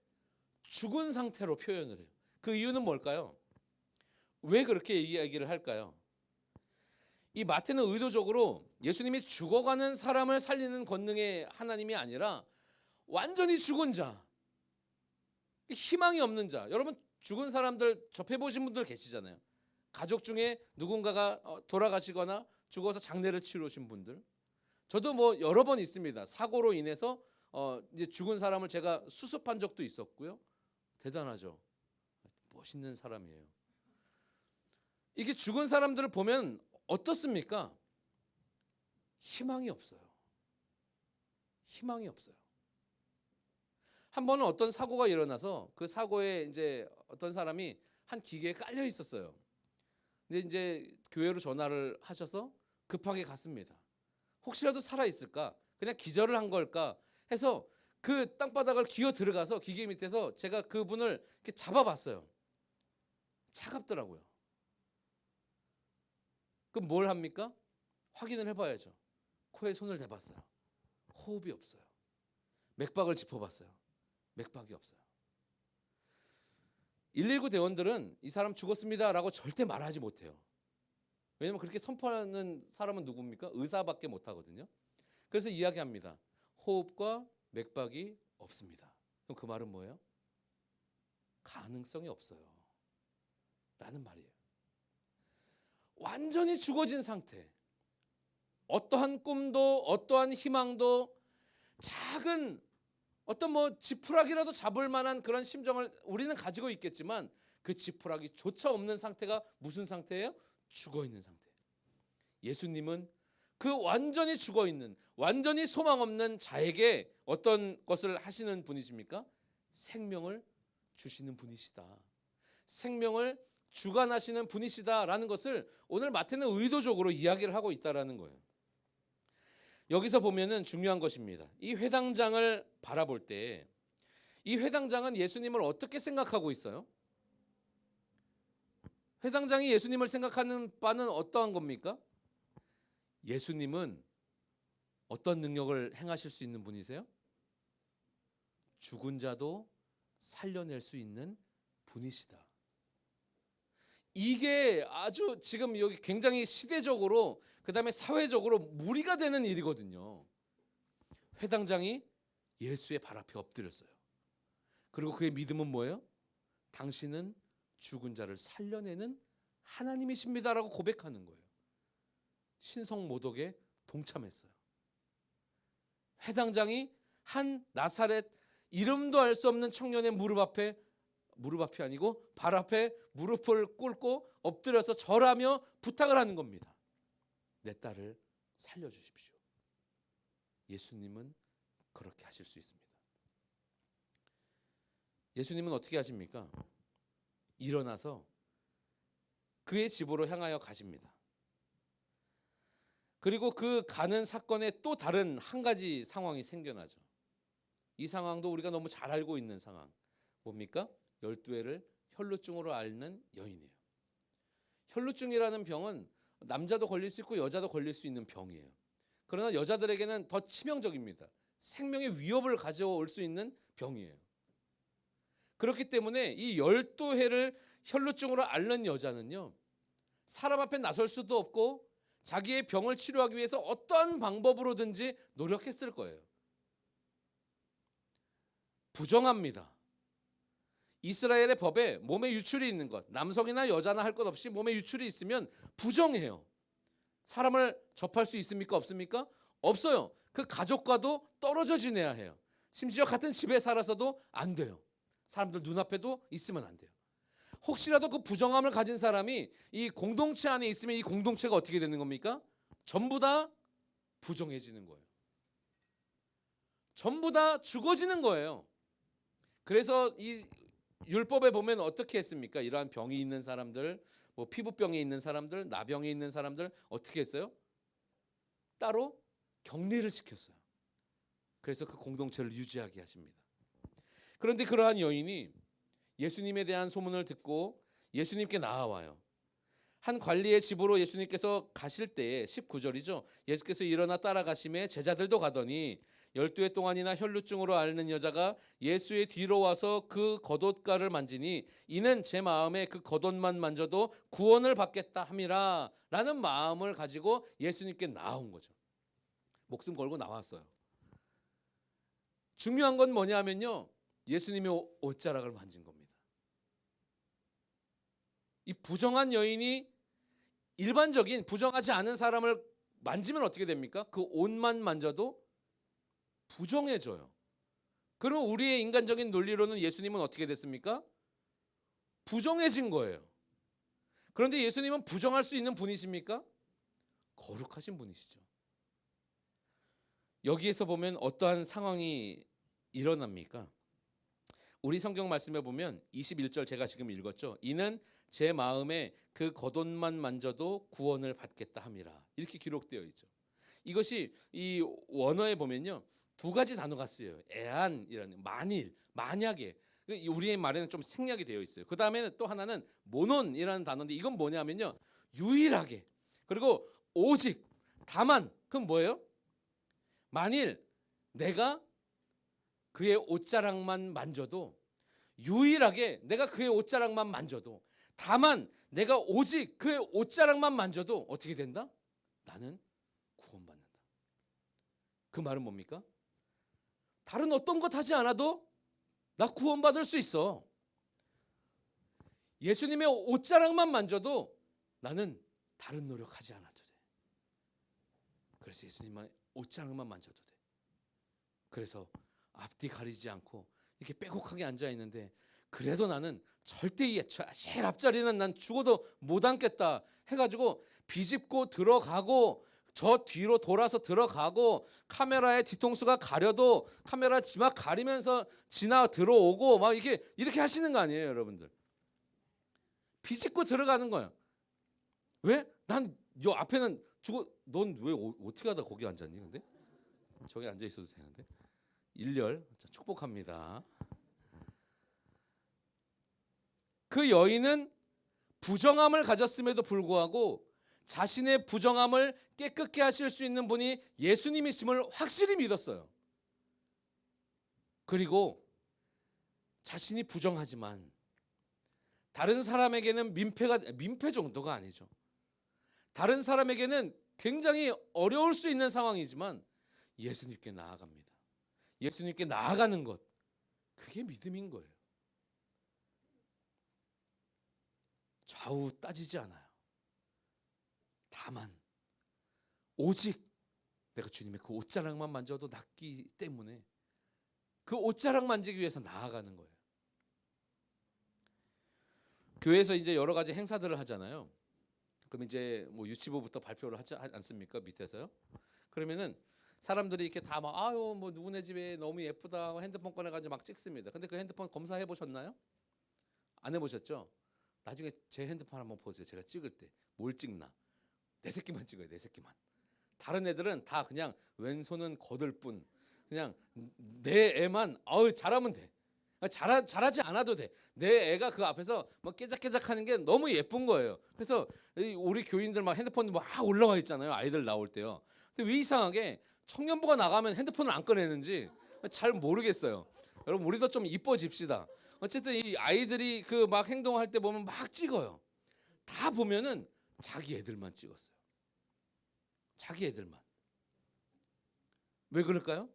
죽은 상태로 표현을 해요. 그 이유는 뭘까요? 왜 그렇게 이야기를 할까요? 이 마태는 의도적으로 예수님이 죽어가는 사람을 살리는 권능의 하나님이 아니라 완전히 죽은 자, 희망이 없는 자. 여러분 죽은 사람들 접해보신 분들 계시잖아요. 가족 중에 누군가가 돌아가시거나 죽어서 장례를 치르신 분들. 저도 뭐 여러 번 있습니다. 사고로 인해서 이제 죽은 사람을 제가 수습한 적도 있었고요. 대단하죠. 멋있는 사람이에요. 이게 죽은 사람들을 보면 어떻습니까? 희망이 없어요. 희망이 없어요. 한 번은 어떤 사고가 일어나서 그 사고에 이제 어떤 사람이 한 기계에 깔려 있었어요. 근데 이제 교회로 전화를 하셔서 급하게 갔습니다. 혹시라도 살아 있을까? 그냥 기절을 한 걸까? 해서 그 땅바닥을 기어 들어가서 기계 밑에서 제가 그분을 이렇게 잡아봤어요. 차갑더라고요. 그럼 뭘 합니까? 확인을 해봐야죠. 코에 손을 대봤어요. 호흡이 없어요. 맥박을 짚어봤어요. 맥박이 없어요. 119 대원들은 이 사람 죽었습니다라고 절대 말하지 못해요. 왜냐면 그렇게 선포하는 사람은 누굽니까? 의사밖에 못하거든요. 그래서 이야기합니다. 호흡과 맥박이 없습니다. 그럼 그 말은 뭐예요? 가능성이 없어요. 라는 말이에요. 완전히 죽어진 상태. 어떠한 꿈도 어떠한 희망도 작은 어떤 뭐 지푸라기라도 잡을 만한 그런 심정을 우리는 가지고 있겠지만 그 지푸라기조차 없는 상태가 무슨 상태예요? 죽어 있는 상태. 예수님은 그 완전히 죽어 있는 완전히 소망 없는 자에게 어떤 것을 하시는 분이십니까? 생명을 주시는 분이시다. 생명을 주관하시는 분이시다라는 것을 오늘 마태는 의도적으로 이야기를 하고 있다라는 거예요. 여기서 보면은 중요한 것입니다. 이 회당장을 바라볼 때 이 회당장은 예수님을 어떻게 생각하고 있어요? 회당장이 예수님을 생각하는 바는 어떠한 겁니까? 예수님은 어떤 능력을 행하실 수 있는 분이세요? 죽은 자도 살려낼 수 있는 분이시다. 이게 아주 지금 여기 굉장히 시대적으로 그다음에 사회적으로 무리가 되는 일이거든요. 회당장이 예수의 발 앞에 엎드렸어요. 그리고 그의 믿음은 뭐예요? 당신은 죽은 자를 살려내는 하나님이십니다라고 고백하는 거예요. 신성 모독에 동참했어요. 회당장이 한 나사렛 이름도 알 수 없는 청년의 무릎 앞이 아니고 발 앞에 무릎을 꿇고 엎드려서 절하며 부탁을 하는 겁니다. 내 딸을 살려주십시오. 예수님은 그렇게 하실 수 있습니다. 예수님은 어떻게 하십니까? 일어나서 그의 집으로 향하여 가십니다. 그리고 그 가는 사건에 또 다른 한 가지 상황이 생겨나죠. 이 상황도 우리가 너무 잘 알고 있는 상황. 뭡니까? 12회를 혈루증으로 앓는 여인이에요. 혈루증이라는 병은 남자도 걸릴 수 있고 여자도 걸릴 수 있는 병이에요. 그러나 여자들에게는 더 치명적입니다. 생명의 위협을 가져올 수 있는 병이에요. 그렇기 때문에 이 12회를 혈루증으로 앓는 여자는요, 사람 앞에 나설 수도 없고 자기의 병을 치료하기 위해서 어떠한 방법으로든지 노력했을 거예요. 부정합니다. 이스라엘의 법에 몸에 유출이 있는 것, 남성이나 여자나 할 것 없이 몸에 유출이 있으면 부정해요. 사람을 접할 수 있습니까? 없습니까? 없어요. 그 가족과도 떨어져 지내야 해요. 심지어 같은 집에 살아서도 안 돼요. 사람들 눈앞에도 있으면 안 돼요. 혹시라도 그 부정함을 가진 사람이 이 공동체 안에 있으면 이 공동체가 어떻게 되는 겁니까? 전부 다 부정해지는 거예요. 전부 다 죽어지는 거예요. 그래서 이 율법에 보면 어떻게 했습니까? 이러한 병이 있는 사람들, 뭐 피부병이 있는 사람들, 나병이 있는 사람들 어떻게 했어요? 따로 격리를 시켰어요. 그래서 그 공동체를 유지하게 하십니다. 그런데 그러한 여인이 예수님에 대한 소문을 듣고 예수님께 나아와요. 한 관리의 집으로 예수님께서 가실 때에 19절이죠. 예수께서 일어나 따라가심에 제자들도 가더니 12회 동안이나 혈루증으로 앓는 여자가 예수의 뒤로 와서 그 겉옷가를 만지니 이는 제 마음에 그 겉옷만 만져도 구원을 받겠다 함이라 라는 마음을 가지고 예수님께 나온 거죠. 목숨 걸고 나왔어요. 중요한 건 뭐냐면요, 예수님의 옷자락을 만진 겁니다. 이 부정한 여인이 일반적인 부정하지 않은 사람을 만지면 어떻게 됩니까? 그 옷만 만져도 부정해져요. 그럼 우리의 인간적인 논리로는 예수님은 어떻게 됐습니까? 부정해진 거예요. 그런데 예수님은 부정할 수 있는 분이십니까? 거룩하신 분이시죠. 여기에서 보면 어떠한 상황이 일어납니까? 우리 성경 말씀에 보면 21절 제가 지금 읽었죠. 이는 제 마음에 그 겉옷만 만져도 구원을 받겠다 함이라. 이렇게 기록되어 있죠. 이것이 이 원어에 보면요. 두 가지 단어가 쓰여요. 애안이라는 만일, 만약에. 우리의 말에는 좀 생략이 되어 있어요. 그 다음에는 또 하나는 모논이라는 단어인데 이건 뭐냐면요. 유일하게 그리고 오직 다만 그건 뭐예요? 만일 내가 그의 옷자락만 만져도 유일하게 내가 그의 옷자락만 만져도 다만 내가 오직 그의 옷자락만 만져도 어떻게 된다? 나는 구원받는다. 그 말은 뭡니까? 다른 어떤 것 하지 않아도 나 구원받을 수 있어. 예수님의 옷자락만 만져도 나는 다른 노력하지 않아도 돼. 그래서 예수님의 옷자락만 만져도 돼. 그래서 앞뒤 가리지 않고 이렇게 빼곡하게 앉아 있는데 그래도 나는 절대 제일 앞자리는 난 죽어도 못 앉겠다 해가지고 비집고 들어가고 저 뒤로 돌아서 들어가고 카메라에 뒤통수가 가려도 카메라 지막 가리면서 지나 들어오고 막 이렇게 하시는 거 아니에요, 여러분들? 비집고 들어가는 거예요. 왜? 난 요 앞에는 죽어. 넌 왜 어떻게 하다 거기 앉았니? 근데 저기 앉아 있어도 되는데. 일렬 축복합니다. 그 여인은 부정함을 가졌음에도 불구하고 자신의 부정함을 깨끗게 하실 수 있는 분이 예수님이심을 확실히 믿었어요. 그리고 자신이 부정하지만 다른 사람에게는 민폐 정도가 아니죠. 다른 사람에게는 굉장히 어려울 수 있는 상황이지만 예수님께 나아갑니다. 예수님께 나아가는 것, 그게 믿음인 거예요. 좌우 따지지 않아요. 다만 오직 내가 주님의 그 옷자락만 만져도 낫기 때문에 그 옷자락 만지기 위해서 나아가는 거예요. 교회에서 이제 여러 가지 행사들을 하잖아요. 그럼 이제 뭐 유치부부터 발표를 하지 않습니까? 밑에서요. 그러면은 사람들이 이렇게 다 막 아유 뭐 누구네 집에 너무 예쁘다 핸드폰 꺼내가지고 막 찍습니다. 근데 그 핸드폰 검사해 보셨나요? 안 해보셨죠? 나중에 제 핸드폰 한번 보세요. 제가 찍을 때 뭘 찍나? 내 새끼만 찍어요. 내 새끼만. 다른 애들은 다 그냥 왼손은 거들 뿐. 그냥 내 애만 잘하면 돼. 잘하지 않아도 돼. 내 애가 그 앞에서 뭐 깨작깨작하는 게 너무 예쁜 거예요. 그래서 우리 교인들 막 핸드폰 막 올라와 있잖아요. 아이들 나올 때요. 근데 왜 이상하게 청년부가 나가면 핸드폰을 안 꺼내는지 잘 모르겠어요. 여러분 우리도 좀 이뻐집시다. 어쨌든 이 아이들이 그 막 행동할 때 보면 막 찍어요. 다 보면은 자기 애들만 찍었어요. 자기 애들만. 왜 그럴까요?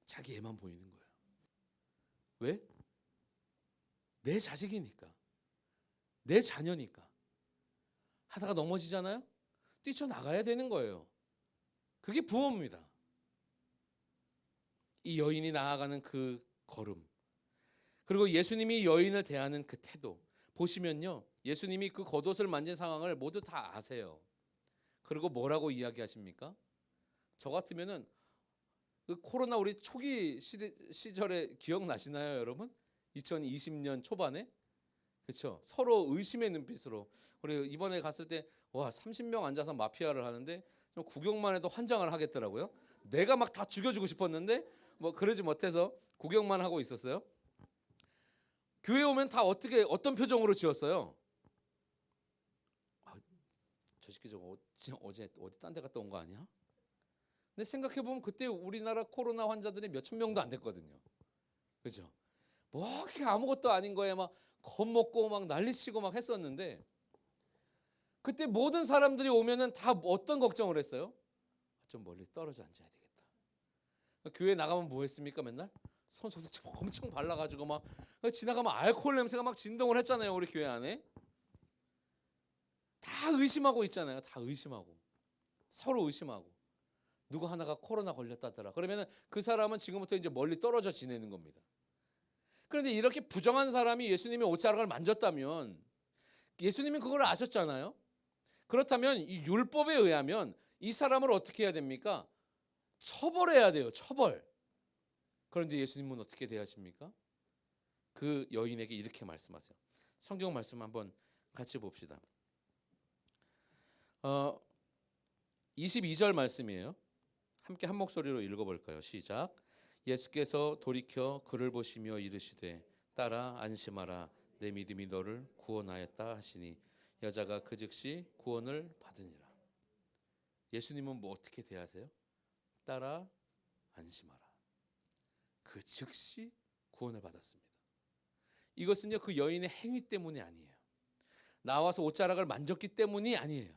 자기 애만 보이는 거예요. 왜? 내 자식이니까. 내 자녀니까. 하다가 넘어지잖아요? 뛰쳐나가야 되는 거예요. 그게 부모입니다. 이 여인이 나아가는 그 걸음. 그리고 예수님이 여인을 대하는 그 태도. 보시면요. 예수님이 그 겉옷을 만진 상황을 모두 다 아세요. 그리고 뭐라고 이야기하십니까? 저 같으면은 그 코로나 우리 초기 시절에 기억나시나요, 여러분? 2020년 초반에? 그렇죠? 서로 의심의 눈빛으로 우리 이번에 갔을 때 와 30명 앉아서 마피아를 하는데 좀 구경만 해도 환장을 하겠더라고요. 내가 막 다 죽여주고 싶었는데 뭐 그러지 못해서 구경만 하고 있었어요. 교회 오면 다 어떤 표정으로 지었어요? 저 새끼 저거 어제 어디 딴 데 갔다 온 거 아니야? 근데 생각해 보면 그때 우리나라 코로나 환자들이 몇천 명도 안 됐거든요. 그죠? 뭐 이렇게 아무것도 아닌 거에 막 겁먹고 막 난리치고 막 했었는데 그때 모든 사람들이 오면은 다 어떤 걱정을 했어요? 좀 멀리 떨어져 앉아야 되겠다. 교회 나가면 뭐 했습니까? 맨날 손소독제 엄청 발라가지고 막 지나가면 알코올 냄새가 막 진동을 했잖아요. 우리 교회 안에 다 의심하고 있잖아요. 다 의심하고 서로 의심하고 누구 하나가 코로나 걸렸다더라. 그러면은 그 사람은 지금부터 이제 멀리 떨어져 지내는 겁니다. 그런데 이렇게 부정한 사람이 예수님의 옷자락을 만졌다면 예수님은 그걸 아셨잖아요. 그렇다면 이 율법에 의하면 이 사람을 어떻게 해야 됩니까? 처벌해야 돼요. 처벌. 그런데 예수님은 어떻게 대하십니까? 그 여인에게 이렇게 말씀하세요. 성경 말씀 한번 같이 봅시다. 22절 말씀이에요. 함께 한 목소리로 읽어볼까요? 시작. 예수께서 돌이켜 그를 보시며 이르시되 딸아 안심하라 내 믿음이 너를 구원하였다 하시니 여자가 그 즉시 구원을 받으니라. 예수님은 뭐 어떻게 대하세요? 딸아 안심하라. 그 즉시 구원을 받았습니다. 이것은요 그 여인의 행위 때문이 아니에요. 나와서 옷자락을 만졌기 때문이 아니에요.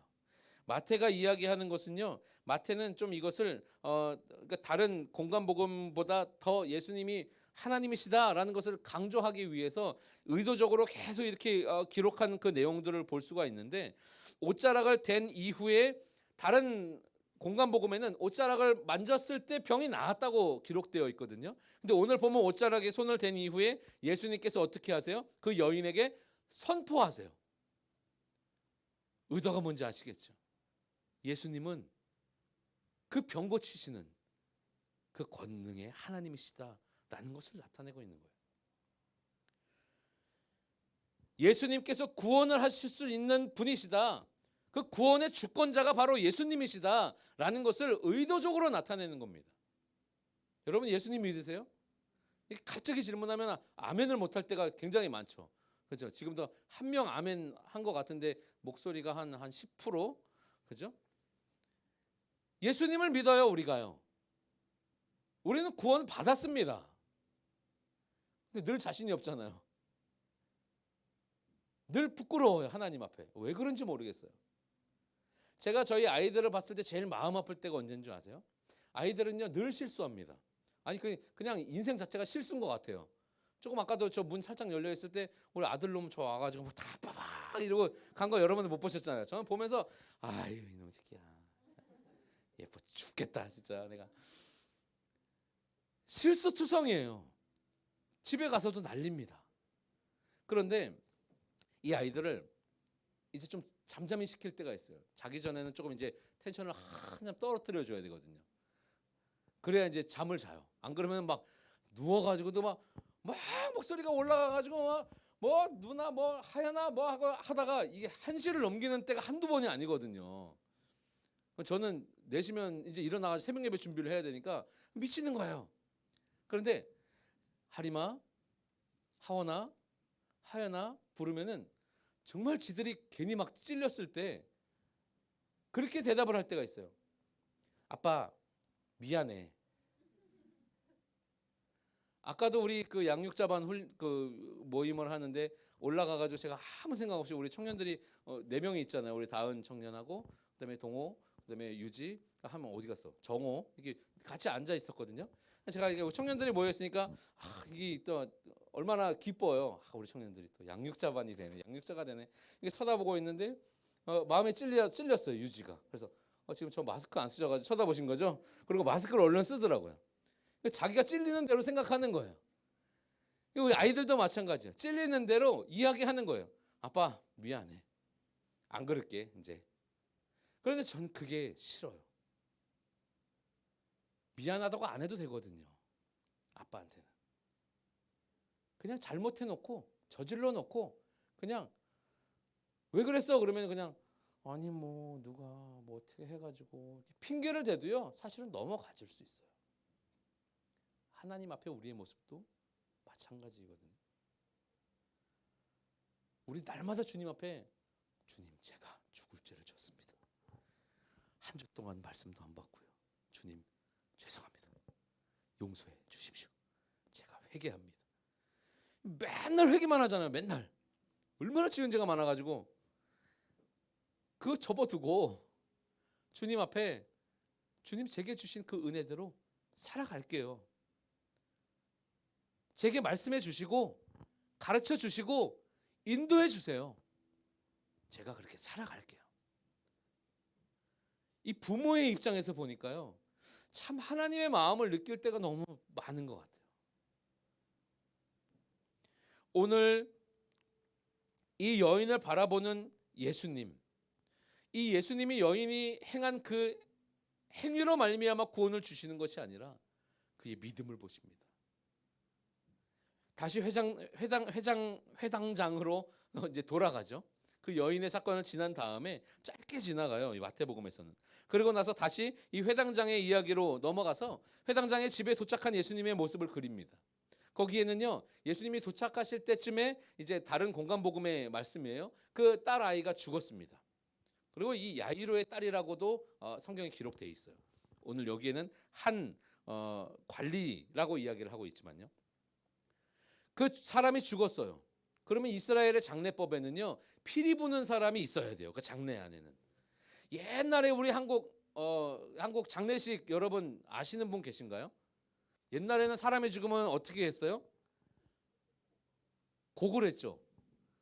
마태가 이야기하는 것은요, 마태는 좀 이것을 그러니까 다른 공간복음보다 더 예수님이 하나님이시다라는 것을 강조하기 위해서 의도적으로 계속 이렇게 기록한 그 내용들을 볼 수가 있는데, 옷자락을 댄 이후에 다른 공간복음에는 옷자락을 만졌을 때 병이 나았다고 기록되어 있거든요. 근데 오늘 보면 옷자락에 손을 댄 이후에 예수님께서 어떻게 하세요? 그 여인에게 선포하세요. 의도가 뭔지 아시겠죠? 예수님은 그 병 고치시는 그 권능의 하나님이시다라는 것을 나타내고 있는 거예요. 예수님께서 구원을 하실 수 있는 분이시다. 그 구원의 주권자가 바로 예수님이시다라는 것을 의도적으로 나타내는 겁니다. 여러분 예수님 믿으세요? 갑자기 질문하면 아멘을 못할 때가 굉장히 많죠. 그렇죠? 지금도 한 명 아멘 한 것 같은데 목소리가 한 10%? 그죠? 예수님을 믿어요, 우리가요. 우리는 구원 받았습니다. 근데 늘 자신이 없잖아요. 늘 부끄러워요, 하나님 앞에. 왜 그런지 모르겠어요. 제가 저희 아이들을 봤을 때 제일 마음 아플 때가 언제인 줄 아세요? 아이들은요 늘 실수합니다. 아니 그냥 인생 자체가 실수인 것 같아요. 조금 아까도 저 문 살짝 열려 있을 때 우리 아들 놈 저 와가지고 뭐 다 빠박 이러고 간 거 여러분들 못 보셨잖아요. 저는 보면서 아유 이놈 새끼야 예뻐 죽겠다 진짜. 내가 실수투성이에요. 집에 가서도 난립니다. 그런데 이 아이들을 이제 좀 잠잠히 시킬 때가 있어요. 자기 전에는 조금 이제 텐션을 한참 떨어뜨려 줘야 되거든요. 그래야 이제 잠을 자요. 안 그러면 막 누워가지고도 막 목소리가 올라가가지고 막 뭐 누나 뭐 하연아 뭐 하고 하다가 이게 1시를 넘기는 때가 한두 번이 아니거든요. 저는 내시면 이제 일어나가서 새벽 예배 준비를 해야 되니까 미치는 거예요. 그런데 하림아, 하원아, 하연아 부르면은 정말 지들이 괜히 막 찔렸을 때 그렇게 대답을 할 때가 있어요. 아빠 미안해. 아까도 우리 그 양육자반 그 모임을 하는데 올라가가지고 제가 아무 생각 없이 우리 청년들이 4명이 있잖아요. 우리 다은 청년하고 그다음에 동호, 그다음에 유지, 하면 어디 갔어? 정호 이게 같이 앉아 있었거든요. 제가 이게 청년들이 모여 있으니까 이게 또 얼마나 기뻐요. 우리 청년들이 또 양육자반이 되네, 양육자가 되네. 이게 쳐다보고 있는데 마음에 찔렸어요 유지가. 그래서 지금 저 마스크 안 쓰셔가지고 쳐다보신 거죠? 그리고 마스크를 얼른 쓰더라고요. 자기가 찔리는 대로 생각하는 거예요. 우리 아이들도 마찬가지예요. 찔리는 대로 이야기하는 거예요. 아빠 미안해. 안 그럴게 이제. 그런데 전 그게 싫어요. 미안하다고 안 해도 되거든요. 아빠한테는. 그냥 잘못해놓고 저질러 놓고 그냥 왜 그랬어? 그러면 그냥 아니 뭐 누가 뭐 어떻게 해가지고 핑계를 대도요 사실은 넘어가질 수 있어요. 하나님 앞에 우리의 모습도 마찬가지거든요. 우리 날마다 주님 앞에 주님 제가 죽을 죄를 졌습니다. 한 주 동안 말씀도 안 받고요. 주님 죄송합니다. 용서해 주십시오. 제가 회개합니다. 맨날 회개만 하잖아요. 맨날. 얼마나 지은 죄가 많아가지고 그거 접어두고 주님 앞에 주님 제게 주신 그 은혜대로 살아갈게요. 제게 말씀해 주시고 가르쳐 주시고 인도해 주세요. 제가 그렇게 살아갈게요. 이 부모의 입장에서 보니까요. 참 하나님의 마음을 느낄 때가 너무 많은 것 같아요. 오늘 이 여인을 바라보는 예수님. 이 예수님이 여인이 행한 그 행위로 말미암아 구원을 주시는 것이 아니라 그의 믿음을 보십니다. 다시 회당장으로 이제 돌아가죠. 그 여인의 사건을 지난 다음에 짧게 지나가요. 이 마태복음에서는. 그리고 나서 다시 이 회당장의 이야기로 넘어가서 회당장의 집에 도착한 예수님의 모습을 그립니다. 거기에는요, 예수님이 도착하실 때쯤에 이제 다른 공간복음의 말씀이에요. 그 딸 아이가 죽었습니다. 그리고 이 야이로의 딸이라고도 성경에 기록되어 있어요. 오늘 여기에는 한 관리라고 이야기를 하고 있지만요. 그 사람이 죽었어요. 그러면 이스라엘의 장례법에는요, 피리 부는 사람이 있어야 돼요. 그 장례 안에는. 옛날에 우리 한국 장례식 여러분 아시는 분 계신가요? 옛날에는 사람이 죽으면 어떻게 했어요? 곡을 했죠.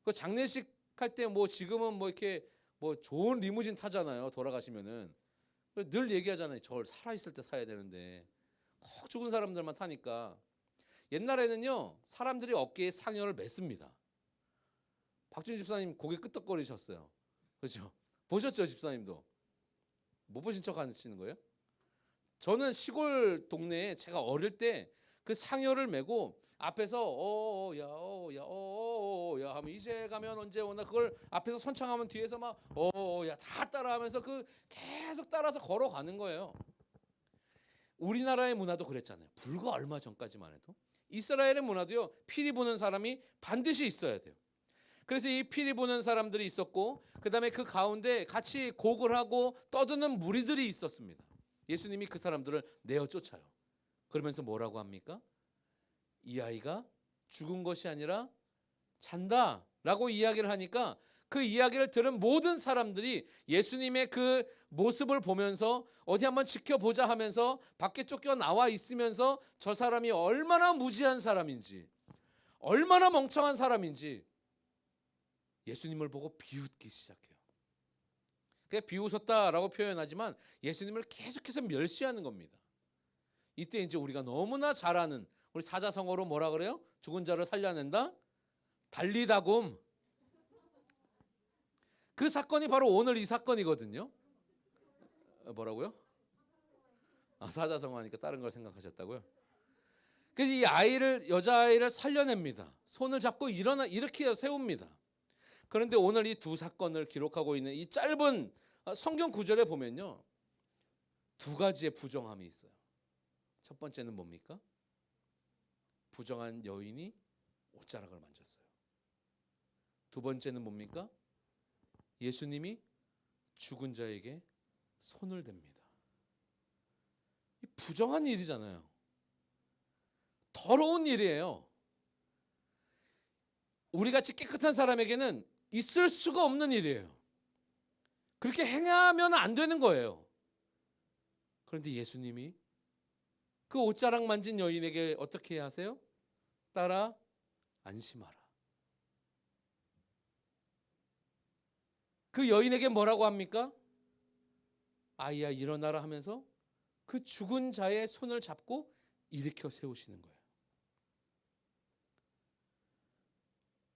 그 장례식 할 때 뭐 지금은 뭐 이렇게 뭐 좋은 리무진 타잖아요. 돌아가시면은 늘 얘기하잖아요. 저 살아 있을 때 타야 되는데 꼭 죽은 사람들만 타니까. 옛날에는요, 사람들이 어깨에 상여를 맸습니다. 박준 집사님 고개 끄덕거리셨어요. 그렇죠? 보셨죠, 집사님도? 못 보신 척 하시는 거예요? 저는 시골 동네에 제가 어릴 때 그 상여를 메고 앞에서 야 하면 이제 가면 언제 오나 그걸 앞에서 선창하면 뒤에서 막 야 다 따라하면서 그 계속 따라서 걸어가는 거예요. 우리나라의 문화도 그랬잖아요. 불과 얼마 전까지만 해도 이스라엘의 문화도요, 피리 부는 사람이 반드시 있어야 돼요. 그래서 이 피리 부는 사람들이 있었고, 그 다음에 그 가운데 같이 곡을 하고 떠드는 무리들이 있었습니다. 예수님이 그 사람들을 내어 쫓아요. 그러면서 뭐라고 합니까? 이 아이가 죽은 것이 아니라 잔다라고 이야기를 하니까 그 이야기를 들은 모든 사람들이 예수님의 그 모습을 보면서 어디 한번 지켜보자 하면서 밖에 쫓겨 나와 있으면서 저 사람이 얼마나 무지한 사람인지, 얼마나 멍청한 사람인지 예수님을 보고 비웃기 시작해요. 그게 비웃었다라고 표현하지만 예수님을 계속해서 멸시하는 겁니다. 이때 이제 우리가 너무나 잘 아는 우리 사자성어로 뭐라 그래요? 죽은 자를 살려낸다? 달리다굼. 그 사건이 바로 오늘 이 사건이거든요. 뭐라고요? 사자성어 하니까 다른 걸 생각하셨다고요? 그래서 이 아이를, 여자아이를 살려냅니다. 손을 잡고 이렇게 세웁니다. 그런데 오늘 이 두 사건을 기록하고 있는 이 짧은 성경 구절에 보면요, 두 가지의 부정함이 있어요. 첫 번째는 뭡니까? 부정한 여인이 옷자락을 만졌어요. 두 번째는 뭡니까? 예수님이 죽은 자에게 손을 댑니다. 이 부정한 일이잖아요. 더러운 일이에요. 우리같이 깨끗한 사람에게는 있을 수가 없는 일이에요. 그렇게 행하면 안 되는 거예요. 그런데 예수님이 그 옷자락 만진 여인에게 어떻게 하세요? 따라 안심하라. 그 여인에게 뭐라고 합니까? 아이야 일어나라 하면서 그 죽은 자의 손을 잡고 일으켜 세우시는 거예요.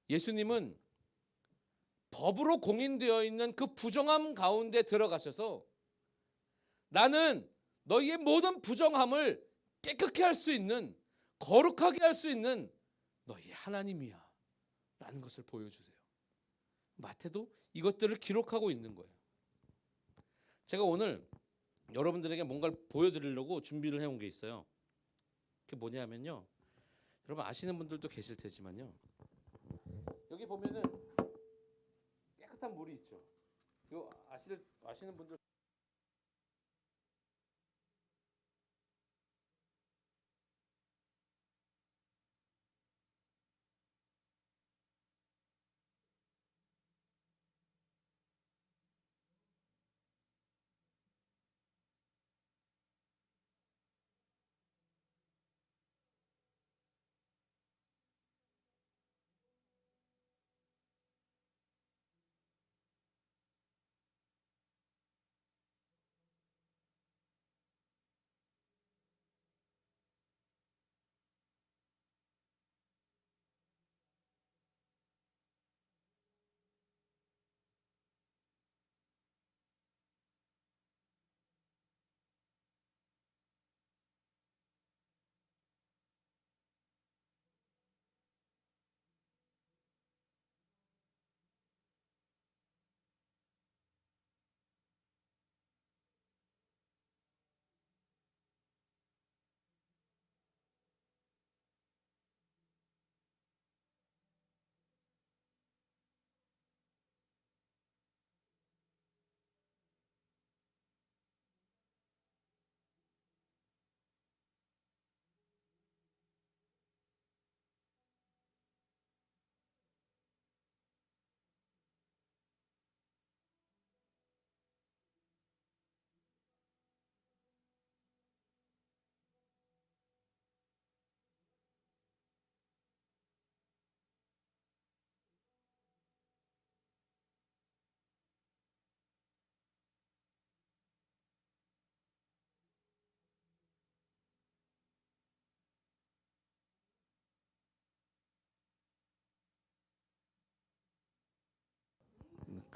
예수님은 법으로 공인되어 있는 그 부정함 가운데 들어가셔서 나는 너희의 모든 부정함을 깨끗게 할 수 있는, 거룩하게 할 수 있는 너희 하나님이야 라는 것을 보여주세요. 마태도 이것들을 기록하고 있는 거예요. 제가 오늘 여러분들에게 뭔가를 보여드리려고 준비를 해온 게 있어요. 그게 뭐냐면요, 여러분 아시는 분들도 계실 테지만요, 여기 보면은 깨끗한 물이 있죠. 이거 아시는 분들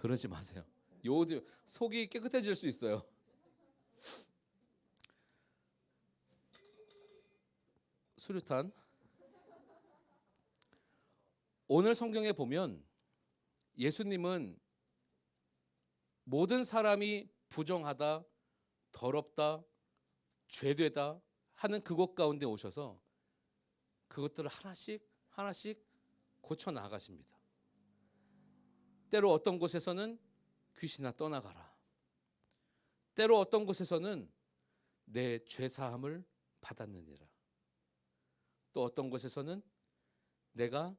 그러지 마세요. 요도 속이 깨끗해질 수 있어요. 수류탄. 오늘 성경에 보면 예수님은 모든 사람이 부정하다, 더럽다, 죄되다 하는 그곳 가운데 오셔서 그것들을 하나씩 하나씩 고쳐 나가십니다. 때로 어떤 곳에서는 귀신아 떠나가라. 때로 어떤 곳에서는 내 죄사함을 받았느니라. 또 어떤 곳에서는 내가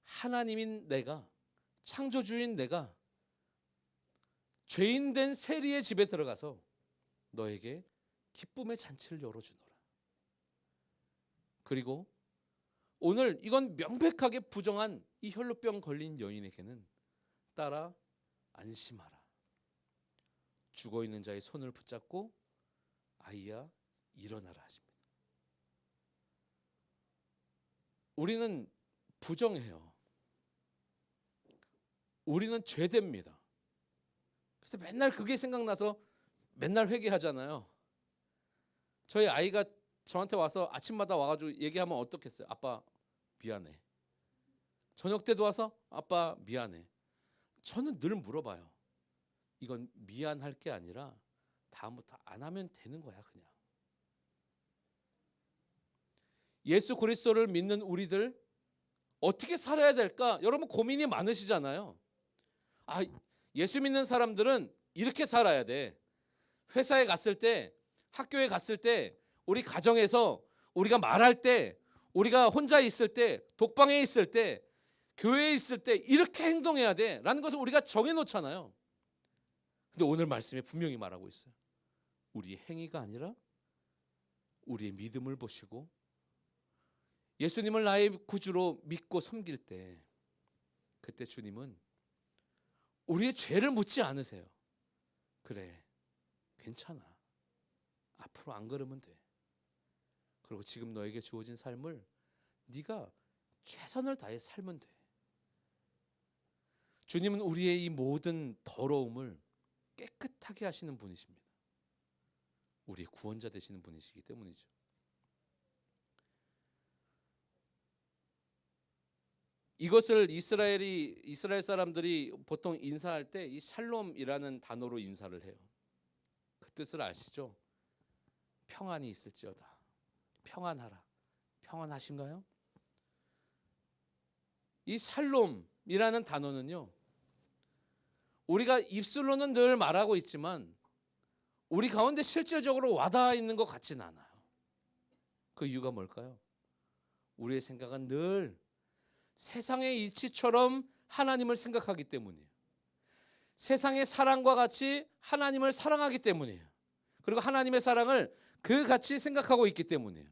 하나님인 내가, 창조주인 내가 죄인된 세리의 집에 들어가서 너에게 기쁨의 잔치를 열어주노라. 그리고 오늘 이건 명백하게 부정한 이 혈루병 걸린 여인에게는 따라 안심하라. 죽어있는 자의 손을 붙잡고 아이야 일어나라 하십니다. 우리는 부정해요. 우리는 죄됩니다. 그래서 맨날 그게 생각나서 맨날 회개하잖아요. 저희 아이가 저한테 와서 아침마다 와가지고 얘기하면 어떻겠어요? 아빠 미안해. 저녁 때도 와서 아빠 미안해. 저는 늘 물어봐요. 이건 미안할 게 아니라 다음부터 안 하면 되는 거야 그냥. 예수 그리스도를 믿는 우리들 어떻게 살아야 될까? 여러분 고민이 많으시잖아요. 아, 예수 믿는 사람들은 이렇게 살아야 돼. 회사에 갔을 때, 학교에 갔을 때, 우리 가정에서 우리가 말할 때, 우리가 혼자 있을 때, 독방에 있을 때, 교회에 있을 때 이렇게 행동해야 돼 라는 것을 우리가 정해놓잖아요. 근데 오늘 말씀에 분명히 말하고 있어요. 우리의 행위가 아니라 우리의 믿음을 보시고 예수님을 나의 구주로 믿고 섬길 때 그때 주님은 우리의 죄를 묻지 않으세요. 그래, 괜찮아. 앞으로 안 그러면 돼. 그리고 지금 너에게 주어진 삶을 네가 최선을 다해 살면 돼. 주님은 우리의 이 모든 더러움을 깨끗하게 하시는 분이십니다. 우리의 구원자 되시는 분이시기 때문이죠. 이것을 이스라엘 사람들이 보통 인사할 때 이 샬롬이라는 단어로 인사를 해요. 그 뜻을 아시죠? 평안이 있을지어다. 평안하라. 평안하신가요? 이 샬롬이라는 단어는요, 우리가 입술로는 늘 말하고 있지만 우리 가운데 실질적으로 와닿아 있는 것 같지는 않아요. 그 이유가 뭘까요? 우리의 생각은 늘 세상의 이치처럼 하나님을 생각하기 때문이에요. 세상의 사랑과 같이 하나님을 사랑하기 때문이에요. 그리고 하나님의 사랑을 그 같이 생각하고 있기 때문이에요.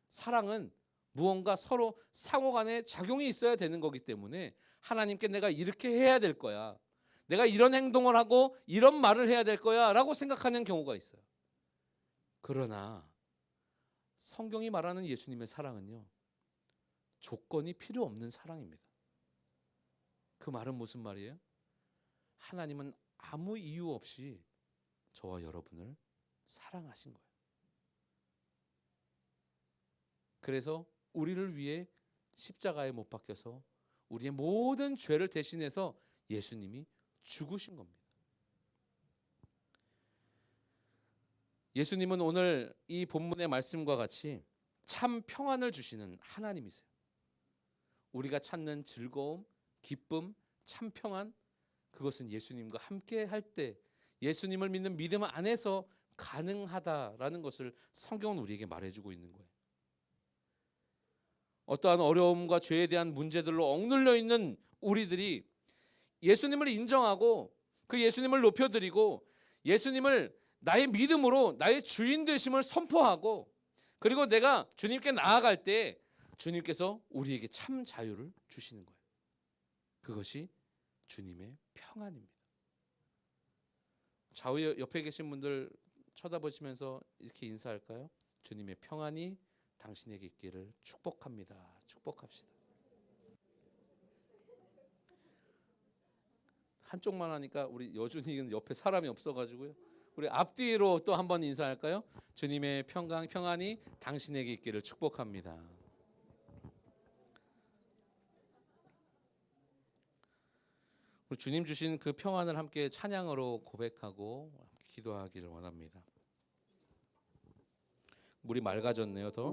사랑은 무언가 서로 상호간에 작용이 있어야 되는 거기 때문에 하나님께 내가 이렇게 해야 될 거야. 내가 이런 행동을 하고 이런 말을 해야 될 거야 라고 생각하는 경우가 있어요. 그러나 성경이 말하는 예수님의 사랑은요, 조건이 필요 없는 사랑입니다. 그 말은 무슨 말이에요? 하나님은 아무 이유 없이 저와 여러분을 사랑하신 거예요. 그래서 우리를 위해 십자가에 못 박혀서 우리의 모든 죄를 대신해서 예수님이 죽으신 겁니다. 예수님은 오늘 이 본문의 말씀과 같이 참 평안을 주시는 하나님이세요. 우리가 찾는 즐거움, 기쁨, 참 평안, 그것은 예수님과 함께 할 때 예수님을 믿는 믿음 안에서 가능하다라는 것을 성경은 우리에게 말해주고 있는 거예요. 어떠한 어려움과 죄에 대한 문제들로 억눌려 있는 우리들이 예수님을 인정하고 그 예수님을 높여드리고 예수님을 나의 믿음으로 나의 주인 되심을 선포하고 그리고 내가 주님께 나아갈 때 주님께서 우리에게 참 자유를 주시는 거예요. 그것이 주님의 평안입니다. 좌우 옆에 계신 분들 쳐다보시면서 이렇게 인사할까요? 주님의 평안이 당신에게 있기를 축복합니다. 축복합시다. 한쪽만 하니까 우리 여준이는 옆에 사람이 없어가지고요. 우리 앞뒤로 또 한번 인사할까요? 주님의 평안이 당신에게 있기를 축복합니다. 우리 주님 주신 그 평안을 함께 찬양으로 고백하고 기도하기를 원합니다. 물이 맑아졌네요. 더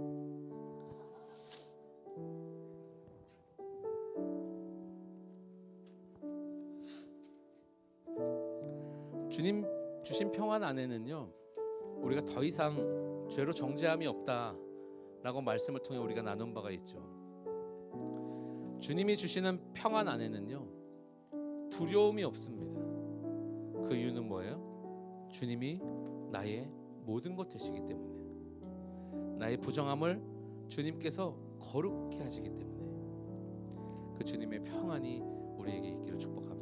주님 주신 평안 안에는요, 우리가 더 이상 죄로 정죄함이 없다라고 말씀을 통해 우리가 나눈 바가 있죠. 주님이 주시는 평안 안에는요, 두려움이 없습니다. 그 이유는 뭐예요? 주님이 나의 모든 것 되시기 때문에, 나의 부정함을 주님께서 거룩해 하시기 때문에 그 주님의 평안이 우리에게 있기를 축복합니다.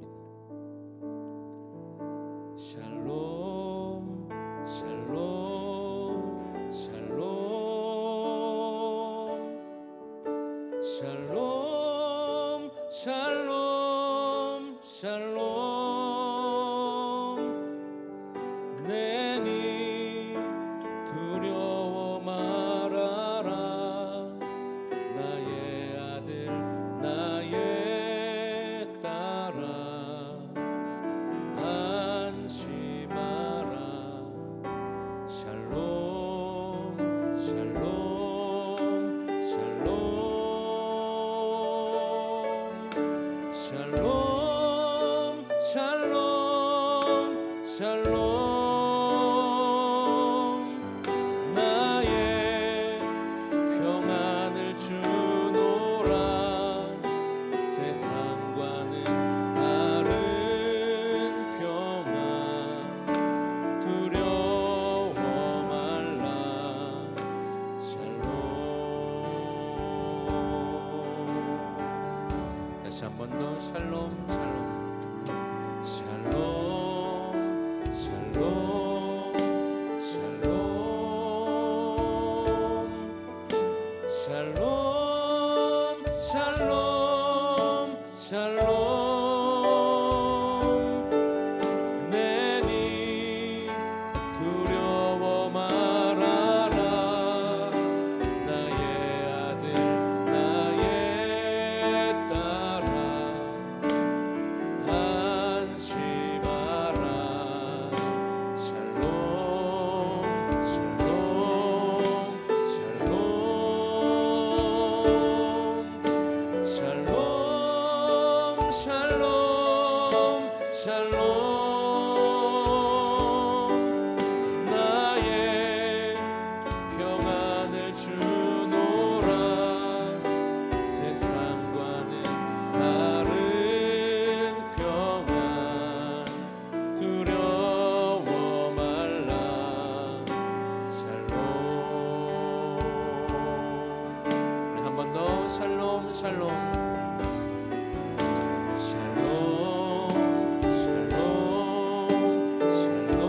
샬롬 샬롬 샬롬 샬롬 샬롬 샬롬 내니 두려워 말아라 나의 아들 나의 딸아 안심하라 샬롬 샬롬 샬롬 샬롬 샬롬 샬롬 나의 평안을 주노라 세상과는 다른 평안 두려워 말라 샬롬 다시 한 번 더 샬롬 샬롬 샬롬 샬롬 샬롬 샬롬 샬롬 내니 두려워 말아라 나의 아들 나의 딸아 안심하라 샬롬 샬롬 샬롬 샬롬 샬롬 샬롬 나의 평안을 주노라 세상과는 다른 평안 두려워 말라 샬롬 우리 한 번 더 샬롬 샬롬 샬롬 샬롬 샬롬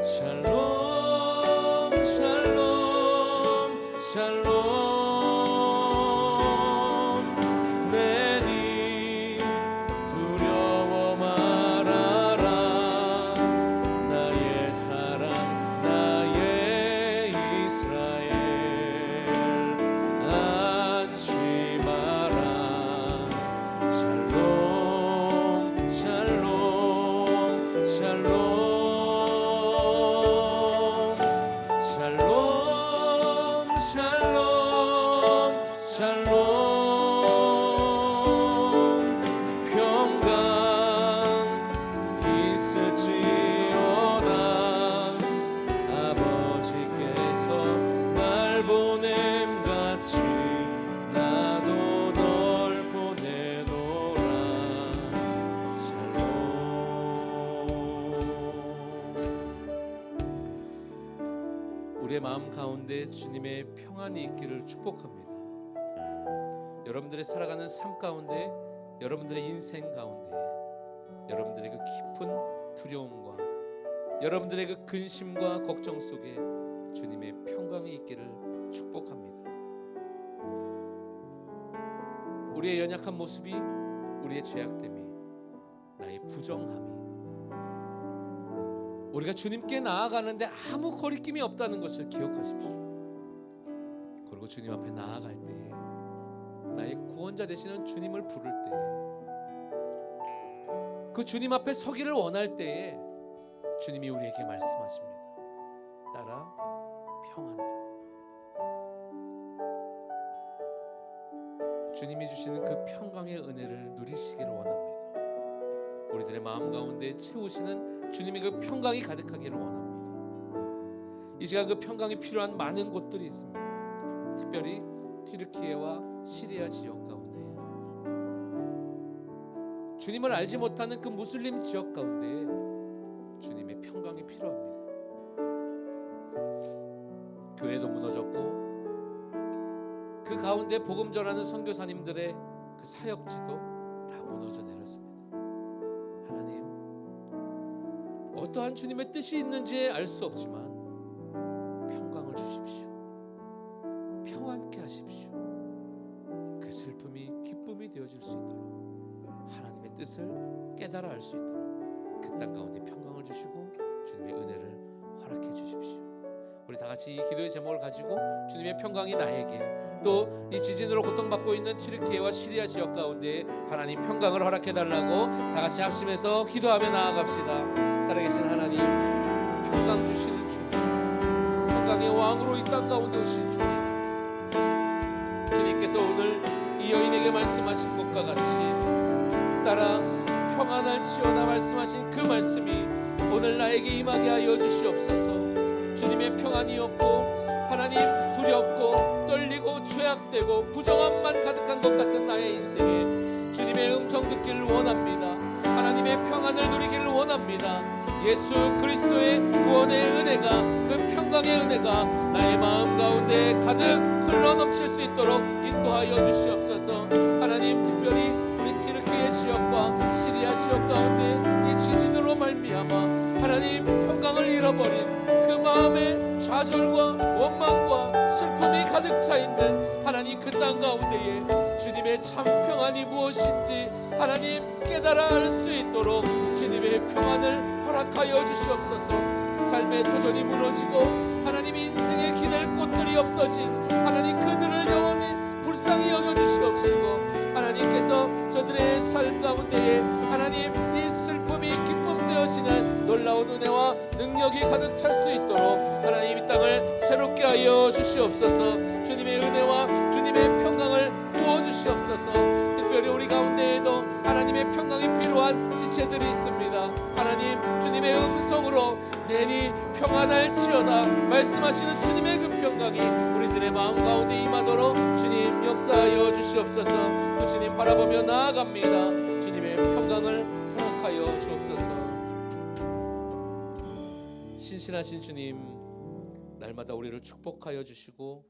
샬롬 샬롬 샬롬 내니 두려워 말아라 나의 사랑 나의 이스라엘 안심하라 샬롬 샬롬 샬롬 샬롬 샬롬 샬롬 평강 있을지어다 아버지께서 날 보냄같이 나도 널 보내노라 샬롬 우리의 마음 가운데 주님의 평안이 있기를 축복합니다. 여러분들의 살아가는 삶 가운데 여러분들의 인생 가운데 여러분들의 그 깊은 두려움과 여러분들의 그 근심과 걱정 속에 주님의 평강이 있기를 축복합니다. 우리의 연약한 모습이 우리의 죄악됨이, 나의 부정함이, 우리가 주님께 나아가는데 아무 거리낌이 없다는 것을 기억하십시오. 그리고 주님 앞에 나아갈 때에, 나의 구원자 되시는 주님을 부를 때에, 그 주님 앞에 서기를 원할 때에 주님이 우리에게 말씀하십니다. 딸아, 평안하라. 주님이 주시는 그 평강의 은혜를 누리시기를 원합니다. 우리들의 마음 가운데 채우시는 주님의 그 평강이 가득하기를 원합니다. 이 시간 그 평강이 필요한 많은 곳들이 있습니다. 특별히 튀르키예와 시리아 지역 가운데, 주님을 알지 못하는 그 무슬림 지역 가운데 주님의 평강이 필요합니다. 교회도 무너졌고 그 가운데 복음 전하는 선교사님들의 그 사역지도 다 무너져 내렸습니다. 하나님, 어떠한 주님의 뜻이 있는지 알 수 없지만 평강을 주십시오. 평안케 하십시오. 그 슬픔이 기쁨이 되어질 수 있도록, 하나님의 뜻을 깨달아 알 수 있도록 그 땅 가운데 평강을 주시고 주님의 은혜를 허락해 주십시오. 우리 다 같이 이 기도의 제목을 가지고 주님의 평강이 나에게, 또 이 지진으로 고통받고 있는 튀르키예와 시리아 지역 가운데 하나님 평강을 허락해 달라고 다 같이 합심해서 기도하며 나아갑시다. 살아계신 하나님, 평강 주시는 주님, 평강의 왕으로 이 땅 가운데 오신 주님, 주님께서 오늘 이 여인에게 말씀하신 것과 같이 따라 평안할지어다 말씀하신 그 말씀이 오늘 나에게 임하게 하여 주시옵소서. 주님의 평안이 없고 하나님 두렵고 떨리고 죄악되고 부정함만 가득한 것 같은 나의 인생에 주님의 음성 듣기를 원합니다. 하나님의 평안을 누리기를 원합니다. 예수 그리스도의 구원의 은혜가, 그 평강의 은혜가 나의 마음 가운데 가득 흘러넘칠 수 있도록 인도하여 주시옵소서. 하나님, 특별히 우리 튀르키예 지역과 시리아 지역 가운데 이 지진으로 말미암아 하나님 평강을 잃어버린 그 마음의 좌절과 원망과 슬픔이 가득 차 있는 하나님 그 땅 가운데에 주님의 참 평안이 무엇인지 하나님 깨달아 알 수 있도록 주님의 평안을 허락하여 주시옵소서. 삶의 도전이 무너지고 하나님 인생의 기댈 곳들이 없어진 하나님 그들을 영원히 불쌍히 여겨주시옵시고, 하나님께서 저들의 삶 가운데에 하나님 이 슬픔이 기쁨 되어지는 놀라운 은혜와 능력이 가득 찰 수 있도록 하나님 이 땅을 새롭게 하여 주시옵소서. 주님의 은혜와 주님의 평강을 부어주시옵소서. 특별히 우리 가운데에도 하나님의 평강이 필요한 지체들이 있습니다. 하나님, 주님의 음성으로 내니 평안할지어다 말씀하시는 주님의 그 평강이 우리들의 마음 가운데 임하도록 주님 역사하여 주시옵소서. 그 주님 바라보며 나아갑니다. 주님의 평강을 허락하여 주옵소서. 신실하신 주님, 날마다 우리를 축복하여 주시고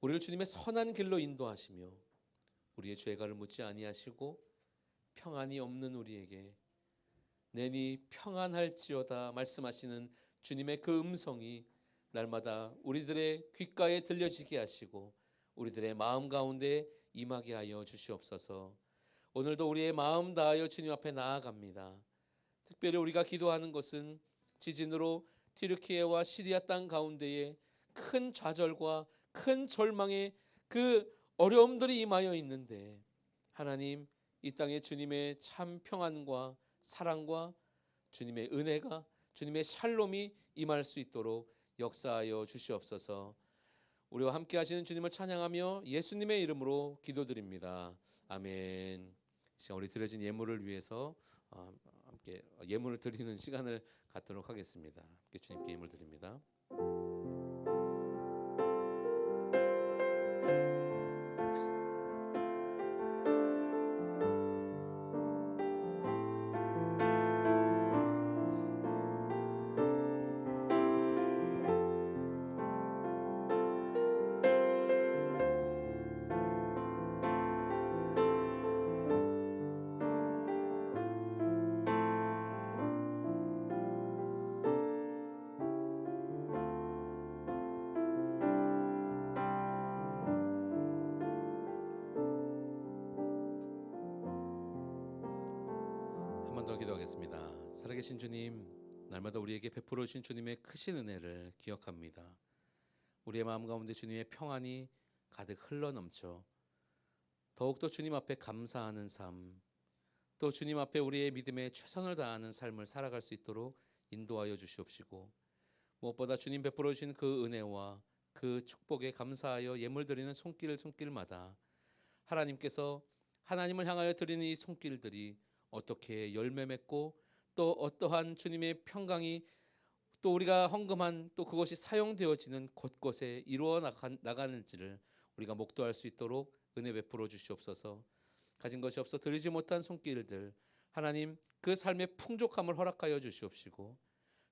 우리를 주님의 선한 길로 인도하시며 우리의 죄가를 묻지 아니하시고 평안이 없는 우리에게 내니 평안할지어다 말씀하시는 주님의 그 음성이 날마다 우리들의 귓가에 들려지게 하시고 우리들의 마음 가운데 임하게 하여 주시옵소서. 오늘도 우리의 마음 다하여 주님 앞에 나아갑니다. 특별히 우리가 기도하는 것은 지진으로 튀르키예와 시리아 땅 가운데에 큰 좌절과 큰 절망의 그 어려움들이 임하여 있는데 하나님, 이 땅에 주님의 참 평안과 사랑과 주님의 은혜가, 주님의 샬롬이 임할 수 있도록 역사하여 주시옵소서. 우리와 함께 하시는 주님을 찬양하며 예수님의 이름으로 기도드립니다. 아멘. 시간 우리 드려진 예물을 위해서 함께 예물을 드리는 시간을 갖도록 하겠습니다. 함께 주님께 예물 드립니다. 번 더 기도하겠습니다. 살아계신 주님, 날마다 우리에게 베풀어 주신 주님의 크신 은혜를 기억합니다. 우리의 마음 가운데 주님의 평안이 가득 흘러넘쳐 더욱더 주님 앞에 감사하는 삶, 또 주님 앞에 우리의 믿음에 최선을 다하는 삶을 살아갈 수 있도록 인도하여 주시옵시고, 무엇보다 주님 베풀어 주신 그 은혜와 그 축복에 감사하여 예물 드리는 손길마다 하나님께서 하나님을 향하여 드리는 이 손길들이 어떻게 열매 맺고 또 어떠한 주님의 평강이 또 우리가 헌금한 또 그것이 사용되어지는 곳곳에 이루어 나가는지를 우리가 목도할 수 있도록 은혜 베풀어 주시옵소서. 가진 것이 없어 드리지 못한 손길들, 하나님 그 삶의 풍족함을 허락하여 주시옵시고,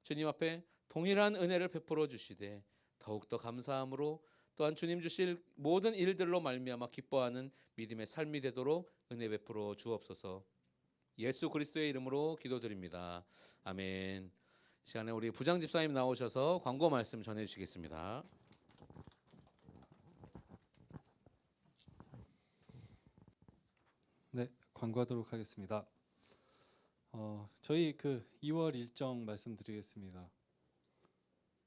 주님 앞에 동일한 은혜를 베풀어 주시되 더욱더 감사함으로 또한 주님 주실 모든 일들로 말미암아 기뻐하는 믿음의 삶이 되도록 은혜 베풀어 주옵소서. 예수 그리스도의 이름으로 기도드립니다. 아멘. 시간에 우리 부장 집사님 나오셔서 광고 말씀 전해 주시겠습니다. 네, 광고하도록 하겠습니다. 저희 2월 일정 말씀드리겠습니다.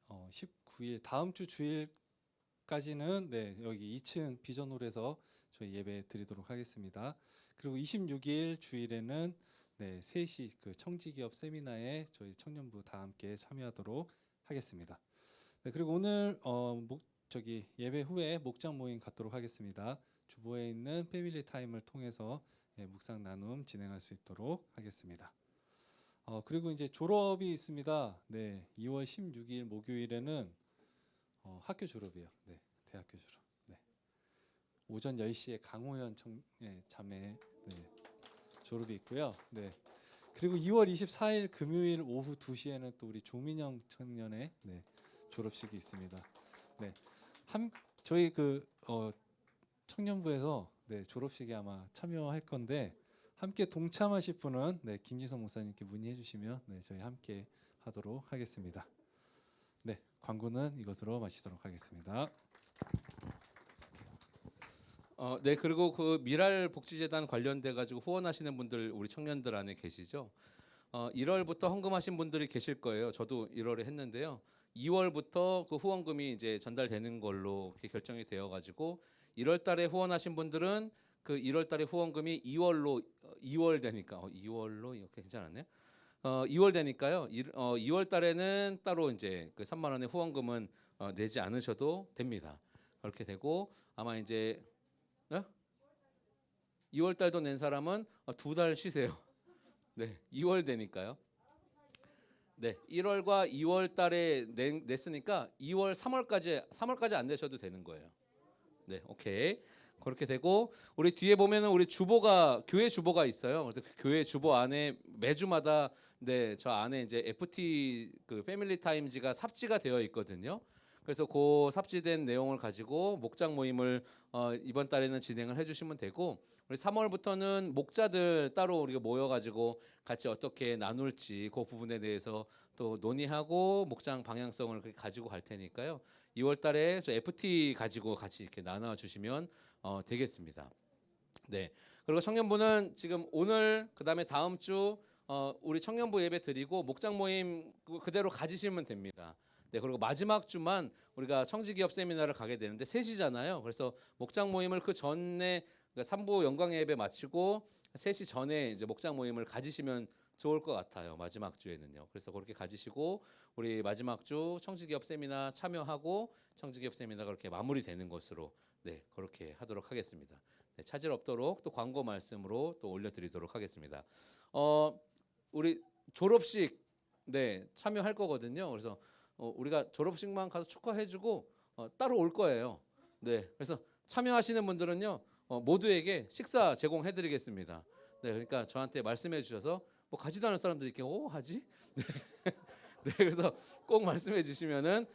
19일 다음 주 주일까지는 여기 2층 비전홀에서 저희 예배 드리도록 하겠습니다. 그리고 26일 주일에는 3시 청지기업 세미나에 저희 청년부 다 함께 참여하도록 하겠습니다. 그리고 오늘 예배 후에 목장 모임 갖도록 하겠습니다. 주보에 있는 패밀리 타임을 통해서 묵상 나눔 진행할 수 있도록 하겠습니다. 그리고 이제 졸업이 있습니다. 2월 16일 목요일에는 학교 졸업이에요. 대학교 졸업. 오전 10시에 강호연 자매 졸업이 있고요. 그리고 2월 24일 금요일 오후 2시에는 또 우리 조민영 청년의 졸업식이 있습니다. 저희 청년부에서 졸업식에 아마 참여할 건데 함께 동참하실 분은 김지성 목사님께 문의해 주시면 저희 함께 하도록 하겠습니다. 광고는 이것으로 마치도록 하겠습니다. 그리고 그 미랄 복지재단 관련돼 가지고 후원하시는 분들 우리 청년들 안에 계시죠? 1월부터 헌금하신 분들이 계실 거예요. 저도 1월에 했는데요. 2월부터 그 후원금이 이제 전달되는 걸로 이렇게 결정이 되어 가지고 1월 달에 후원하신 분들은 그 1월 달에 후원금이 2월 되니까 2월로 이렇게 괜찮았네요. 2월 되니까요. 2월 달에는 따로 이제 그 3만 원의 후원금은 내지 않으셔도 됩니다. 그렇게 되고 아마 이제 2월 달도 낸 사람은 2달 쉬세요. 2월 되니까요. 1월과 2월 달에 냈으니까 2월 3월까지 안 내셔도 되는 거예요. 오케이. 그렇게 되고 우리 뒤에 보면은 우리 교회 주보가 있어요. 그래서 그 교회 주보 안에 매주마다 저 안에 이제 FT 그 패밀리 타임즈가 삽지가 되어 있거든요. 그래서 그 삽지된 내용을 가지고 목장 모임을 이번 달에는 진행을 해주시면 되고, 우리 3월부터는 목자들 따로 우리가 모여가지고 같이 어떻게 나눌지 그 부분에 대해서 또 논의하고 목장 방향성을 가지고 갈 테니까요. 2월 달에 저 FT 가지고 같이 이렇게 나눠주시면 되겠습니다. 그리고 청년부는 지금 오늘 그다음에 다음 주 우리 청년부 예배 드리고 목장 모임 그대로 가지시면 됩니다. 그리고 마지막 주만 우리가 청지기업 세미나를 가게 되는데 3시잖아요. 그래서 목장 모임을 그 전에 3부 영광 예배 마치고 3시 전에 이제 목장 모임을 가지시면 좋을 것 같아요. 마지막 주에는요. 그래서 그렇게 가지시고 우리 마지막 주 청지기업 세미나 참여하고 청지기업 세미나가 그렇게 마무리되는 것으로 그렇게 하도록 하겠습니다. 차질 없도록 또 광고 말씀으로 또 올려드리도록 하겠습니다. 우리 졸업식 참여할 거거든요. 그래서 우리가 졸업식만 가서 축하해주고 따로 올 거예요. 그래서 참여하시는 분들은요 모두에게 식사 제공해드리겠습니다. 그러니까 저한테 말씀해 주셔서 뭐 가지도 않을 사람들이 이렇게 하지? 그래서 꼭 말씀해 주시면은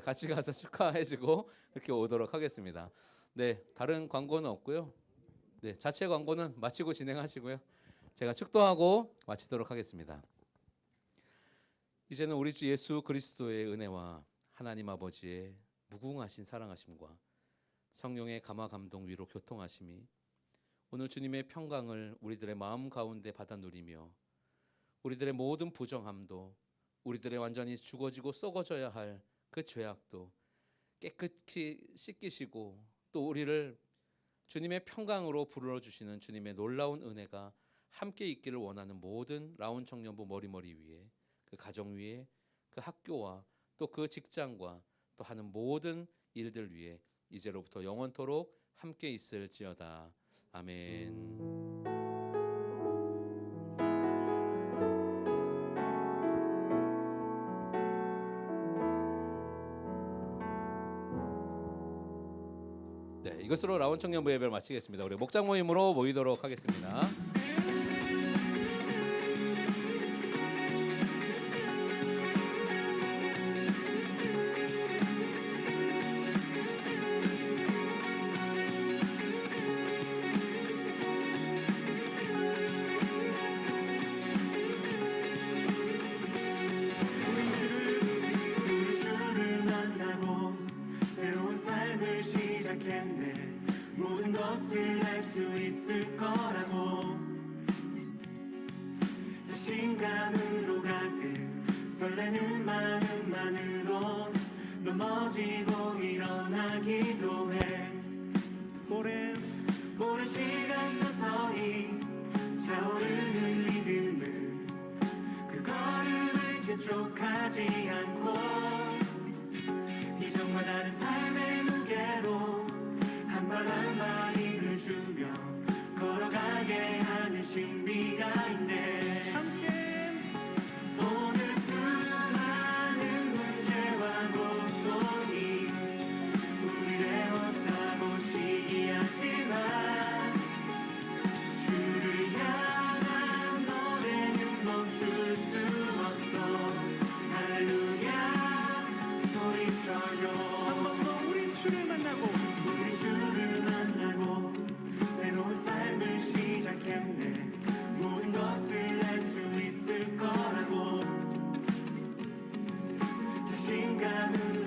같이 가서 축하해주고 이렇게 오도록 하겠습니다. 다른 광고는 없고요. 자체 광고는 마치고 진행하시고요. 제가 축도하고 마치도록 하겠습니다. 이제는 우리 주 예수 그리스도의 은혜와 하나님 아버지의 무궁하신 사랑하심과 성령의 감화 감동 위로 교통하심이 오늘 주님의 평강을 우리들의 마음 가운데 받아 누리며 우리들의 모든 부정함도, 우리들의 완전히 죽어지고 썩어져야 할 그 죄악도 깨끗이 씻기시고, 또 우리를 주님의 평강으로 불러주시는 주님의 놀라운 은혜가 함께 있기를 원하는 모든 라온 청년부 머리머리 위에, 그 가정 위에, 그 학교와 또 그 직장과 또 하는 모든 일들 위에 이제로부터 영원토록 함께 있을지어다. 아멘. 네, 이것으로 라온 청년부 예배를 마치겠습니다. 우리 목장 모임으로 모이도록 하겠습니다. 우리 주를 만나고 새로운 삶을 시작했네. 모든 것을 알 수 있을 거라고 자신감으로 가득 설레는 마음만으로 넘어지고 일어나기도 해. 오랜 시간 서서히 차오르는 믿음은 그 걸음을 재촉하지 않고 이전과 다른 삶의 무게로 한 발 한 발 힘을 주며 걸어가게 하는 신비가 있네. 오늘 수많은 문제와 고통이 우리를 에워싸고 시기하지만 주를 향한 노래는 멈출 수 없어. 할렐루야 소리쳐요. 한 번 더 우린 주를 만나고 새로운 삶을 시작했네. 모든 것을 알 수 있을 거라고 자신감으로